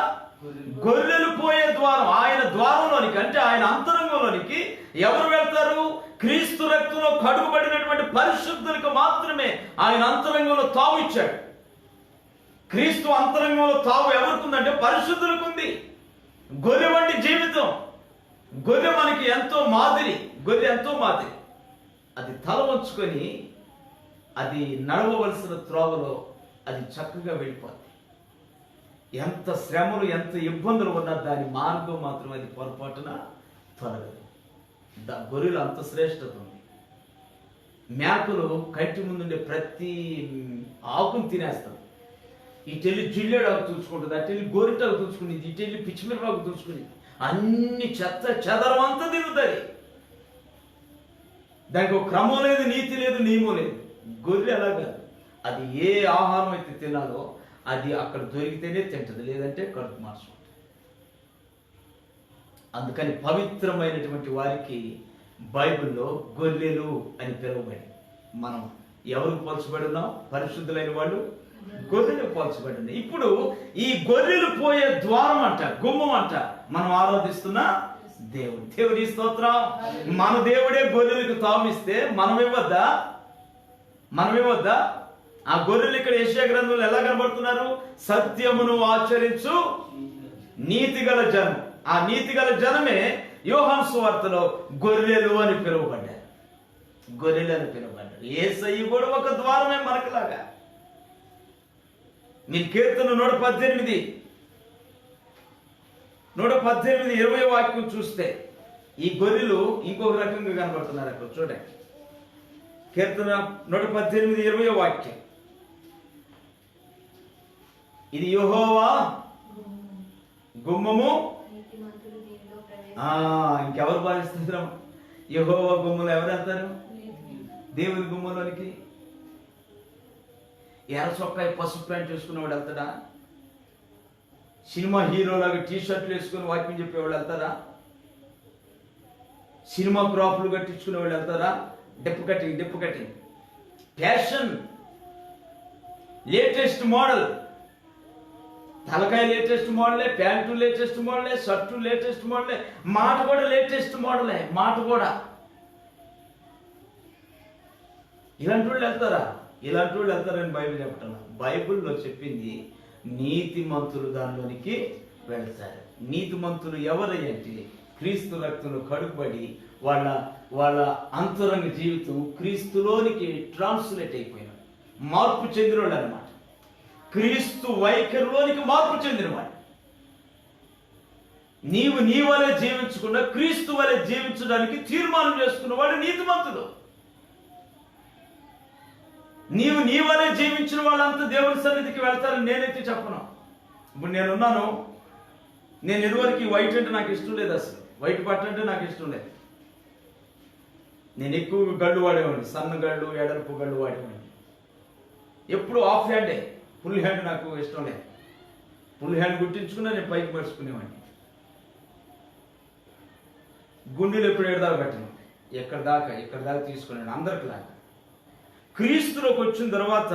గొర్రెలు పోయే ద్వారం. ఆయన ద్వారంలోనికి అంటే ఆయన అంతరంగంలోనికి ఎవరు వెళ్తారు? క్రీస్తు రక్తంలో కడుగుబడినటువంటి పరిశుద్ధులకు మాత్రమే ఆయన అంతరంగంలో తావు ఇచ్చాడు. క్రీస్తు అంతరంగంలో తావు ఎవరికి ఉందంటే పరిశుద్ధులకు ఉంది. గొర్రె వంటి జీవితం. గొర్రె మనకి ఎంతో మాదిరి. గొర్రె ఎంతో మాదిరి. అది తల వంచుకొని అది నడవవలసిన త్రోవలో అది చక్కగా వెళ్ళిపోద్ది. ఎంత శ్రమలు, ఎంత ఇబ్బందులు ఉన్నా దాని మార్గం మాత్రం అది పొరపాటున తొలగదు. గొర్రెలు అంత శ్రేష్టత ఉంది. మేకలు కంటి ముందుండే ప్రతి ఆకును తినేస్తాం. ఇటెళ్ళి జిల్లేడాకు చూసుకుంటుంది, అటెళ్ళి గోరిటాకు చూసుకునేది, ఇటెళ్ళి పిచ్చిమిరపాకు చూసుకునేది. అన్ని చెత్త చెదరం అంతా తిరుగుతుంది. దానికి ఒక క్రమం లేదు, నీతి లేదు, నియమం లేదు. గొర్రె అలా కాదు. అది ఏ ఆహారం అయితే తినాలో అది అక్కడ దొరికితేనే తింటది, లేదంటే కడుపు మార్చుకుంటుంది. అందుకని పవిత్రమైనటువంటి వారికి బైబిల్లో గొర్రెలు అని పిలువబడి, మనం ఎవరికి పోల్చబడి ఉన్నాం? పరిశుద్ధులైన వాళ్ళు గొర్రెలు పోల్చబడి ఉన్నాయి. ఇప్పుడు ఈ గొర్రెలు పోయే ద్వారం అంట, గుమ్మం అంట మనం ఆరాధిస్తున్న దేవుడు. దేవుని స్తోత్రం. మన దేవుడే గొర్రెలకు తామిస్తే మనమివ్వద్దా? ఆ గొర్రెలు ఇక్కడ యెషయా గ్రంథంలో ఎలా కనబడుతున్నారు? సత్యమును ఆచరించు నీతిగల జనం. ఆ నీతిగల జనమే యోహాను సువార్తలో గొర్రెలు అని పిలువబడ్డారు. గొర్రెలు అని పిలువబడ్డారు. యేసయ్య కూడా ఒక ద్వారమే మనకులాగా. మీరు కీర్తన 118 20 వాక్యం చూస్తే ఈ గొర్రెలు ఇంకొక రకంగా కనబడుతున్నారు. అక్కడ చూడండి, కీర్తన 118 20 వాక్యం. ఇది యెహోవా గుమ్మము. ఇంకెవరు భావిస్తున్నారు? యెహోవా గుమ్మలో ఎవరు వెళ్తారు? దేవుని గుమ్మలోనికి. ఎర్ర చొక్కాయి పసుపు ప్యాంట్ వేసుకునేవాడు వెళ్తాడా? సినిమా హీరోలాగా టీషర్ట్లు వేసుకుని వాక్యం చెప్పేవాళ్ళు వెళ్తారా? సినిమా క్రాప్లు కట్టించుకునే వాళ్ళు వెళ్తారా? డెప్పు కటింగ్ ఫ్యాషన్, లేటెస్ట్ మోడల్. తలకాయ లేటెస్ట్ మోడలే, ప్యాంటు లేటెస్ట్ మోడలే, షర్టు లేటెస్ట్ మోడలే, మాట కూడా లేటెస్ట్ మోడలే. మాట కూడా ఇలాంటి వాళ్ళు వెళ్తారా? ఇలాంటి వాళ్ళు వెళ్తారని బైబిల్ చెప్పటం. బైబిల్లో చెప్పింది నీతిమంతులు దానిలోనికి వెళ్తారు. నీతిమంతులు ఎవరంటే క్రీస్తు రక్తంలో కడుగుబడి వాళ్ళ అంతరంగ జీవితం క్రీస్తులోనికి ట్రాన్స్లేట్ అయిపోయినాడు, మార్పు చెందినవాడు అనమాట. క్రీస్తు వైఖరిలోనికి మార్పు చెందినవాడు. నీవు నీ వలె జీవించకుండా క్రీస్తు వలె జీవించడానికి తీర్మానం చేసుకున్నవాడు నీతిమంతుడు. నీవు నీ వలె జీవించిన వాళ్ళంతా దేవుని సన్నిధికి వెళ్తారని నేనైతే చెప్పను. ఇప్పుడు నేనున్నాను. నేను ఇదివరకు వైట్ అంటే నాకు ఇష్టం లేదు, అసలు వైట్ బట్ట అంటే నాకు ఇష్టం లేదు. నేను ఎక్కువ గళ్ళు వాడేవాడిని, సన్న గళ్ళు, ఎడల్పు గళ్ళు వాడేవాడిని. ఎప్పుడు ఆఫ్ హ్యాండే, ఫుల్ హ్యాండ్ నాకు ఇష్టం లేదు. ఫుల్ హ్యాండ్ గుర్తించుకున్నా నేను పైకి పరుచుకునేవాడిని. గుండెలు ఎప్పుడు ఎడదాకా కట్టిన, ఇక్కడ దాకా తీసుకున్నాను అందరికి లాగా. క్రీస్తులోకి వచ్చిన తర్వాత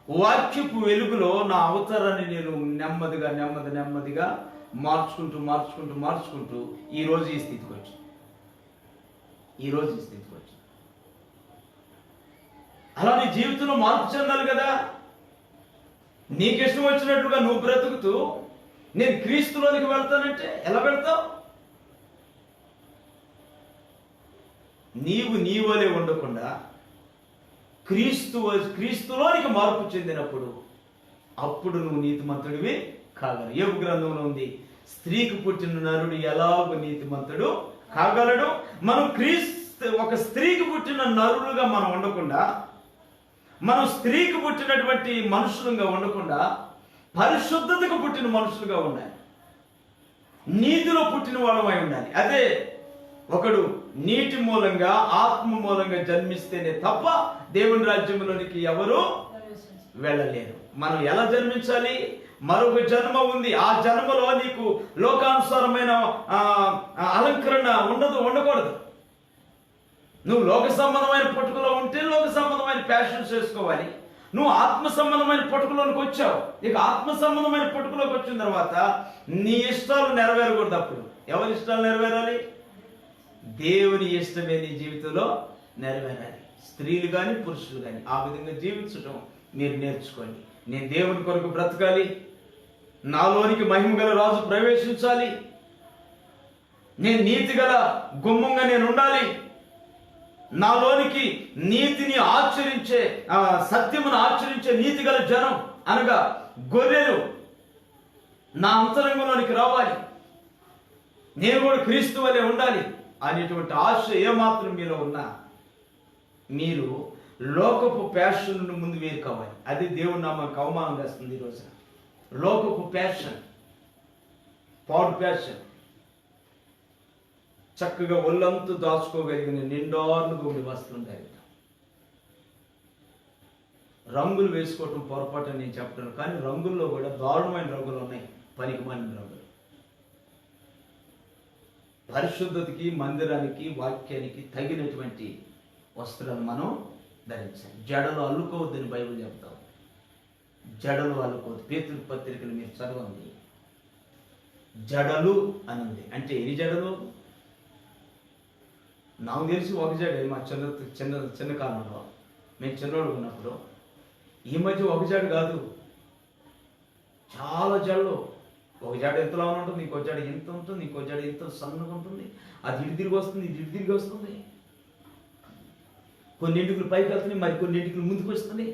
వాక్యపు వెలుగులో నా అవతారాన్ని నేను నెమ్మదిగా మార్చుకుంటూ ఈరోజు ఈ స్థితికి వచ్చాను. అలా నీ జీవితంలో మార్పు చెందాలి కదా. నీకు ఇష్టం వచ్చినట్లుగా నువ్వు బ్రతుకుతూ నేను క్రీస్తులోనికి వెళ్తానంటే ఎలా వెళ్తావు? నీవు నీ వలె ఉండకుండా క్రీస్తులోనికి మార్పు చెందినప్పుడు అప్పుడు నువ్వు నీతిమంతుడివి కాగలవు. యోబు గ్రంథంలో ఉంది, స్త్రీకి పుట్టిన నరుడు ఎలాగో నీతిమంతుడు కాగలడు. మనం ఒక స్త్రీకి పుట్టిన నరులుగా మనం ఉండకుండా మనం స్త్రీకి పుట్టినటువంటి మనుషులుగా ఉండకుండా పరిశుద్ధతకు పుట్టిన మనుషులుగా ఉండాలి. నీతిలో పుట్టిన వాళ్ళమై ఉండాలి. అదే ఒకడు నీటి మూలంగా ఆత్మ మూలంగా జన్మిస్తేనే తప్ప దేవుని రాజ్యంలోనికి ఎవరు వెళ్ళలేరు. మనం ఎలా జన్మించాలి? మరొక జన్మ ఉంది. ఆ జన్మలో నీకు లోకానుసారమైన అలంకరణ ఉండకూడదు. నువ్వు లోక సంబంధమైన పుట్టుకలో ఉంటే లోక సంబంధమైన ప్యాషన్స్ చేసుకోవాలి. నువ్వు ఆత్మ సంబంధమైన పుట్టుకలోకి వచ్చావు. ఇక ఆత్మ సంబంధమైన పుట్టుకలోకి వచ్చిన తర్వాత నీ ఇష్టాలు నెరవేరకూడదు. అప్పుడు ఎవరి ఇష్టాలు నెరవేరాలి? దేవుని ఇష్టమే నీ జీవితంలో నెరవేరాలి. స్త్రీలు కానీ పురుషులు కానీ ఆ విధంగా జీవించడం మీరు నేర్చుకోండి. నేను దేవుని కొరకు బ్రతకాలి, నాలోనికి మహిమ గల రాజు ప్రవేశించాలి, నేను నీతి గల గుమ్మంగా నేను ఉండాలి, నాలోనికి నీతిని ఆచరించే సత్యమును ఆచరించే నీతి గల జనం అనగా గొర్రెలు నా అంతరంగంలోనికి రావాలి, నేను కూడా క్రీస్తు వలె ఉండాలి అనేటువంటి ఆశ ఏమాత్రం మీలో ఉన్నా మీరు లోకపు ప్యాషన్ ముందు వేరు కావాలి. అది దేవుని నామానికి అవమానం చేస్తుంది. ఈరోజు లోకపు ప్యాషన్, పాడు ప్యాషన్, చక్కగా ఒళ్ళంతా దాచుకోగలిగిన నిండార్లుగా ఉండి వస్తుంటాయి. రంగులు వేసుకోవటం పొరపాటు అని నేను చెప్తాను, కానీ రంగుల్లో కూడా దారుణమైన రంగులు ఉన్నాయి, పనికిమాలిన రంగులు. పరిశుద్ధతకి, మందిరానికి, వాక్యానికి తగినటువంటి వస్త్రాలు మనం ధరించాలి. జడలు అల్లుకోవద్దని బైబిల్ చెప్తాం. జడలు అల్లుకోవద్దు. పేతురు పత్రికలు మీరు చదవండి. జడలు అని ఉంది. అంటే ఎన్ని జడలు? నాకు తెలిసి ఒక జడే. మా చిన్న కాలంలో మేము చిన్నోడు ఉన్నప్పుడు, ఈ మధ్య ఒక జాడు కాదు, చాలా జడలు. ఒక జాడ ఎంతలా ఉంటుంది, ఇంకో జాడ ఎంత ఉంటుంది, ఇంకో జాడ ఎంత సన్నగా ఉంటుంది, అది ఇటు తిరిగి వస్తుంది, ఇది ఇటు తిరిగి వస్తుంది. కొన్నింటికి పైకి వెళ్తున్నాయి, మరి కొన్నింటికి ముందుకు వస్తుంది,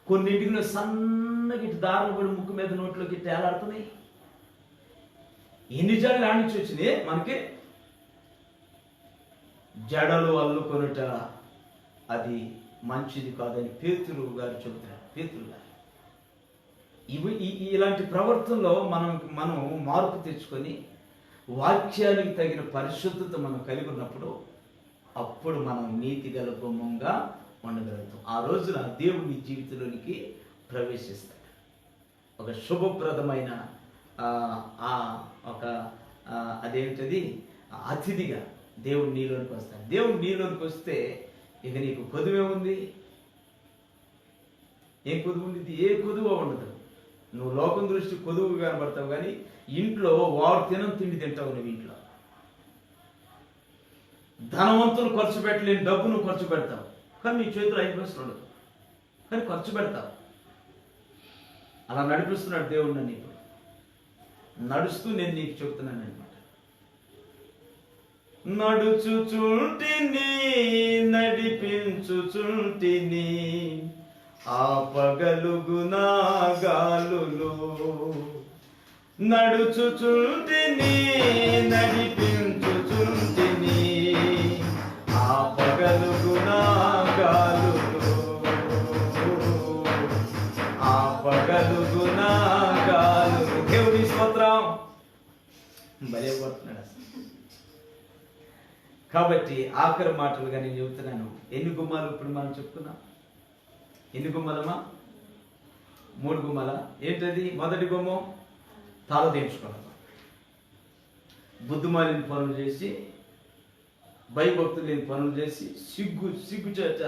కొన్నింటికి సన్నగా ఇటు దారులు కూడా ముక్కు మీద నోట్లోకి తేలాడుతున్నాయి. ఎన్ని జడలు ఆడించి వచ్చినాయి మనకి? జడలు అల్లుకొనుట అది మంచిది కాదని పేతురు గారు చెబుతున్నారు. పేతురు గారు ఇలాంటి ప్రవర్తనలో మనం మార్పు తెచ్చుకొని వాక్యానికి తగిన పరిశుద్ధత మనం కలిగి ఉన్నప్పుడు అప్పుడు మనం నీతి గల గుమ్మంగా ఉండగలుగుతాం. ఆ రోజున దేవుని జీవితంలోనికి ప్రవేశిస్తాడు. ఒక శుభప్రదమైన అదేంటది అతిథిగా దేవుడు నీలోనికి వస్తాడు. దేవుడు నీలోనికి వస్తే ఇక నీకు కొదువే ఉంది? ఏం కొదువు ఉంది? ఏ కొదువ ఉండదు. నువ్వు లోకం దృష్టి కొదువు కనబడతావు, కానీ ఇంట్లో వాడు తిండి తింటావు. నువ్వు ఇంట్లో ధనవంతులు ఖర్చు పెట్టలేని డబ్బు నువ్వు ఖర్చు పెడతావు, కానీ నీ చేతిలో 5 పైసలు ఉండదు, కానీ ఖర్చు పెడతావు. అలా నడిపిస్తున్నాడు దేవుడు నన్ను. ఇప్పుడు నడుస్తూ నేను నీకు చెబుతున్నాను అనమాట. నడుచుచుంటిని నడిపించుచుంటిని ఆపగలుగునా గాలులు, నడుచుచుంటిని నడిపించుచుంటిని ఆపగలుగునా గాలులు, ఆపగలుగునా గాలులు. దేవుని స్తోత్రం. భలే పడుతున్నాడు అసలు. కాబట్టి ఆఖరి మాటలుగా నేను చెబుతున్నాను. ఎన్ని గుమ్మాలు ఇప్పుడు మనం చెప్పుకున్నాం? ఎన్ని గుమ్మలమా? 3 గుమ్మల. ఏంటది? మొదటి గుమ్మం తల దించుకోవడం. బుద్ధిమాలిన పనులు చేసి, భయభక్తులు లేని పనులు చేసి, సిగ్గుచేట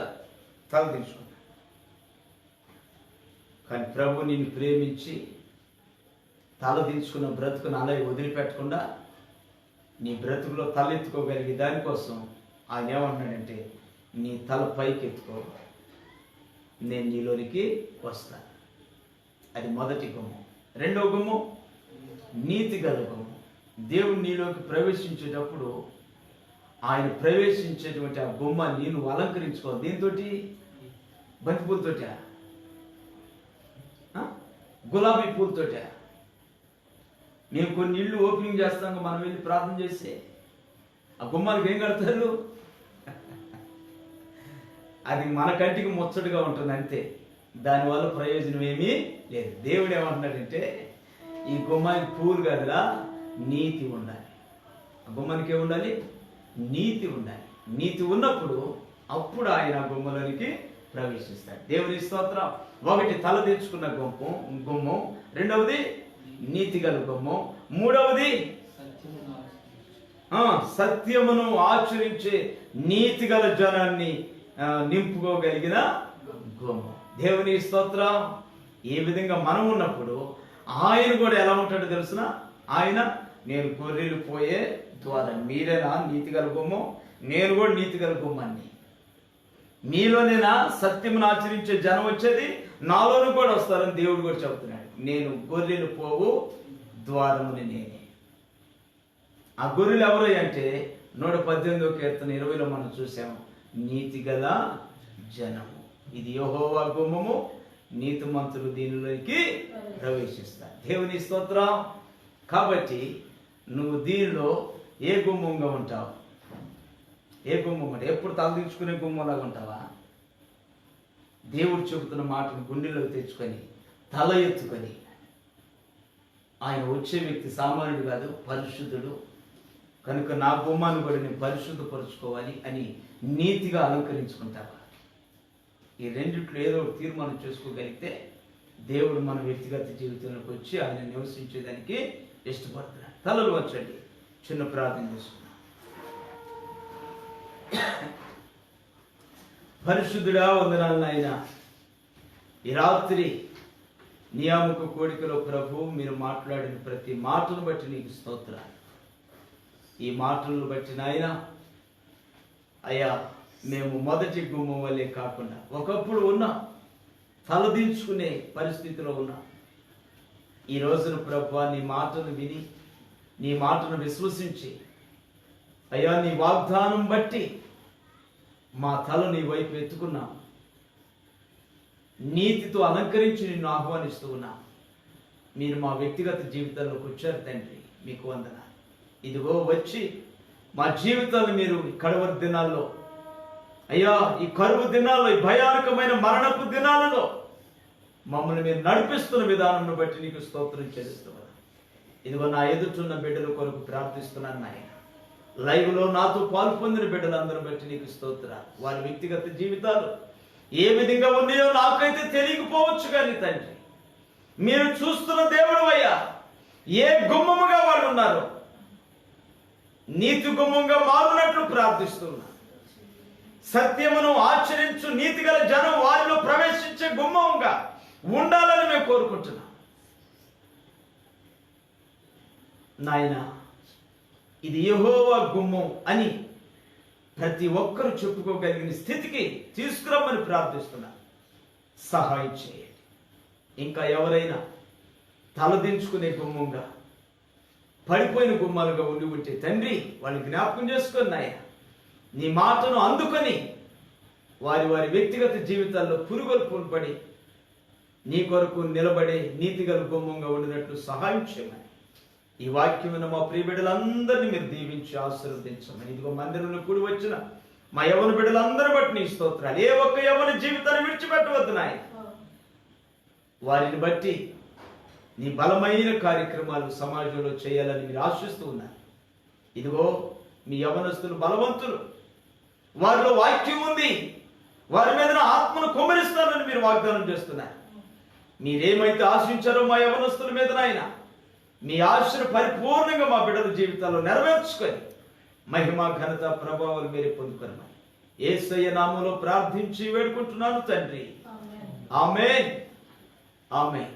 తల దించుకుంటాం. కానీ ప్రభు నిన్ను ప్రేమించి తల దించుకున్న బ్రతుకును అలా వదిలిపెట్టకుండా నీ బ్రతుకులో తలెత్తుకోగలిగే దానికోసం ఆయన ఏమంటున్నాడంటే, నీ తల పైకి ఎత్తుకో, నేను నీలోనికి వస్తాను. అది మొదటి గుమ్మం. రెండవ గుమ్మం నీతి గల గుమ్మం. దేవుడు నీలోకి ప్రవేశించేటప్పుడు ఆయన ప్రవేశించేటువంటి ఆ గుమ్మాన్ని నువ్వు అలంకరించుకోవాలి. దీంతో బంతిపూలతోట, గులాబీ పూలతోట. మేము కొన్ని ఇళ్ళు ఓపెనింగ్ చేస్తాం, మనం వెళ్ళి ప్రార్థన చేస్తే ఆ గుమ్మానికి ఏం కడతారు? అది మన కంటికి ముచ్చటగా ఉంటుంది అంతే, దానివల్ల ప్రయోజనం ఏమీ లేదు. దేవుడు ఏమంటున్నాడంటే ఈ గుమ్మానికి పూలు కదలా నీతి ఉండాలి. ఆ గుమ్మానికి ఏముండాలి? నీతి ఉండాలి. నీతి ఉన్నప్పుడు అప్పుడు ఆయన గుమ్మలోనికి ప్రవేశిస్తాడు. దేవుని స్తోత్రం. ఒకటి తల తెచ్చుకున్న గుమ్మం, రెండవది నీతి గల గుమ్మం, మూడవది సత్యమును ఆచరించే నీతి గల జనాన్ని నింపుకోగలిగిన గుమ్మం. దేవుని స్తోత్రం. ఏ విధంగా మనం ఉన్నప్పుడు ఆయన కూడా ఎలా ఉంటాడో తెలుసిన? ఆయన నేను గొర్రెలు పోయే ద్వారం. మీరేనా నీతిగల గుమ్మం? నేను కూడా నీతిగల గుమ్మాన్ని. మీలోనేనా సత్యమును ఆచరించే జనం వచ్చేది? నాలోనూ కూడా వస్తారని దేవుడు కూడా చెబుతున్నాడు. నేను గొర్రెలు పోవు ద్వారముని నేనే. ఆ గొర్రెలు ఎవరు అంటే 118వ కీర్తన 20లో మనం చూసాము, నీతిగల జనము. ఇది యెహోవా గుమ్మము, నీతిమంతులు దీనిలోకి ప్రవేశిస్తారు. దేవుని స్తోత్రం. కాబట్టి నువ్వు దీనిలో ఏ గుమ్మంగా ఉంటావు? ఏ గుమ్మం అంటే ఎప్పుడు తలదించుకునే గుమ్మంలాగా ఉంటావా? దేవుడు చెబుతున్న మాటను గుండెలోకి తెచ్చుకొని తల ఎత్తుకొని, ఆయన వచ్చే వ్యక్తి సామాన్యుడు కాదు, పరిశుద్ధుడు కనుక నా గుమ్మాన్ని కూడా నేను పరిశుద్ధపరుచుకోవాలి అని నీతిగా అలంకరించుకుంటావా? ఈ రెండిట్లో ఏదో ఒక తీర్మానం చేసుకోగలిగితే దేవుడు మన వ్యక్తిగత జీవితంలోకి వచ్చి ఆయన నివసించేదానికి ఇష్టపడుతున్నాడు. తలలు వచ్చండి, చిన్న ప్రార్థన చేసుకున్నాం. పరిశుద్ధుడా, వందనాలు నాయన. ఈ రాత్రి నియామక కోడికలో ప్రభు మీరు మాట్లాడిన ప్రతి మాటను బట్టి నీకు స్తోత్రాలు. ఈ మాటలను బట్టి నాయన అయ్యా, మేము మొదటి గుమ్మం వల్లే కాకుండా ఒకప్పుడు ఉన్నాం, తలదించుకునే పరిస్థితిలో ఉన్నాం. ఈ రోజున ప్రభు నీ మాటను విని, నీ మాటను విశ్వసించి అయ్యా, నీ వాగ్దానం బట్టి మా తల నీ వైపు ఎత్తుకున్నాం. నీతితో అలంకరించి నిన్ను ఆహ్వానిస్తూ ఉన్నాం. మీరు మా వ్యక్తిగత జీవితాల్లోకి వచ్చారు తండ్రి, మీకు వందనాలు. ఇదిగో వచ్చి మా జీవితాలు మీరు కడవరి దినాల్లో అయ్యా, ఈ కరువు దినాల్లో, ఈ భయానకమైన మరణపు దినాలలో మమ్మల్ని మీరు నడిపిస్తున్న విధానం బట్టి నీకు స్తోత్రం చెల్లిస్తున్నాను. ఇదిగో నా ఎదుటిన్న బిడ్డల కొరకు ప్రార్థిస్తున్నాను నాయన. లైవ్లో నాతో పాలు పొందిన బిడ్డలందరూ బట్టి నీకు స్తోత్రాలు. వారి వ్యక్తిగత జీవితాలు ఏ విధంగా ఉన్నాయో నాకైతే తెలియకపోవచ్చు, కానీ తండ్రి మీరు చూస్తున్న దేవుడు అయ్యా, ఏ గుమ్మముగా వాళ్ళు ఉన్నారు నీతి గుమ్మంగా మారునట్లు ప్రార్థిస్తున్నా. సత్యమును ఆచరించు నీతిగల జనం వారిలో ప్రవేశించే గుమ్మంగా ఉండాలని మేము కోరుకుంటున్నాం నాయన. ఇది యెహోవా గుమ్మం అని ప్రతి ఒక్కరూ చెప్పుకోగలిగిన స్థితికి తీసుకురమ్మని ప్రార్థిస్తున్నా. సహాయం చేయండి. ఇంకా ఎవరైనా తలదించుకునే గుమ్మంగా, పడిపోయిన గుమ్మాలుగా ఉండి ఉంటే తండ్రి వాళ్ళు జ్ఞాపకం చేసుకొని నాయన, నీ మాటను అందుకొని వారి వారి వ్యక్తిగత జీవితాల్లో పురుగొల్పులు పడి నీ కొరకు నిలబడే నీతిగల గుమ్మంగా ఉండినట్లు సహాయం చేయమని ఈ వాక్యమైన మా ప్రియ బిడ్డలందరినీ మీరు దీవించి ఆశీర్వదించమని. ఇదిగో మందిరంలో కూడి వచ్చిన మా యవన బిడ్డలందరూ బట్టి నీ స్తోత్రాలు. ఏ ఒక్క యవన జీవితాన్ని విడిచిపెట్టవద్దు నాయన. వారిని బట్టి నీ బలమైన కార్యక్రమాలు సమాజంలో చేయాలని మీరు ఆశిస్తూ ఉన్నారు. ఇదిగో మీ యవనస్తులు బలవంతులు, వారిలో వాక్యం ఉంది, వారి మీద ఆత్మను కుమ్మరిస్తానని మీరు వాగ్దానం చేస్తున్నారు. మీరేమైతే ఆశించారో మా యవనస్తుల మీద నాయన, మీ ఆశను పరిపూర్ణంగా మా బిడ్డల జీవితాల్లో నెరవేర్చుకొని మహిమ ఘనత ప్రభావాలు మీరే పొందుకొని యేసయ్య నామములో ప్రార్థించి వేడుకుంటున్నాను తండ్రి. ఆమేన్, ఆమేన్.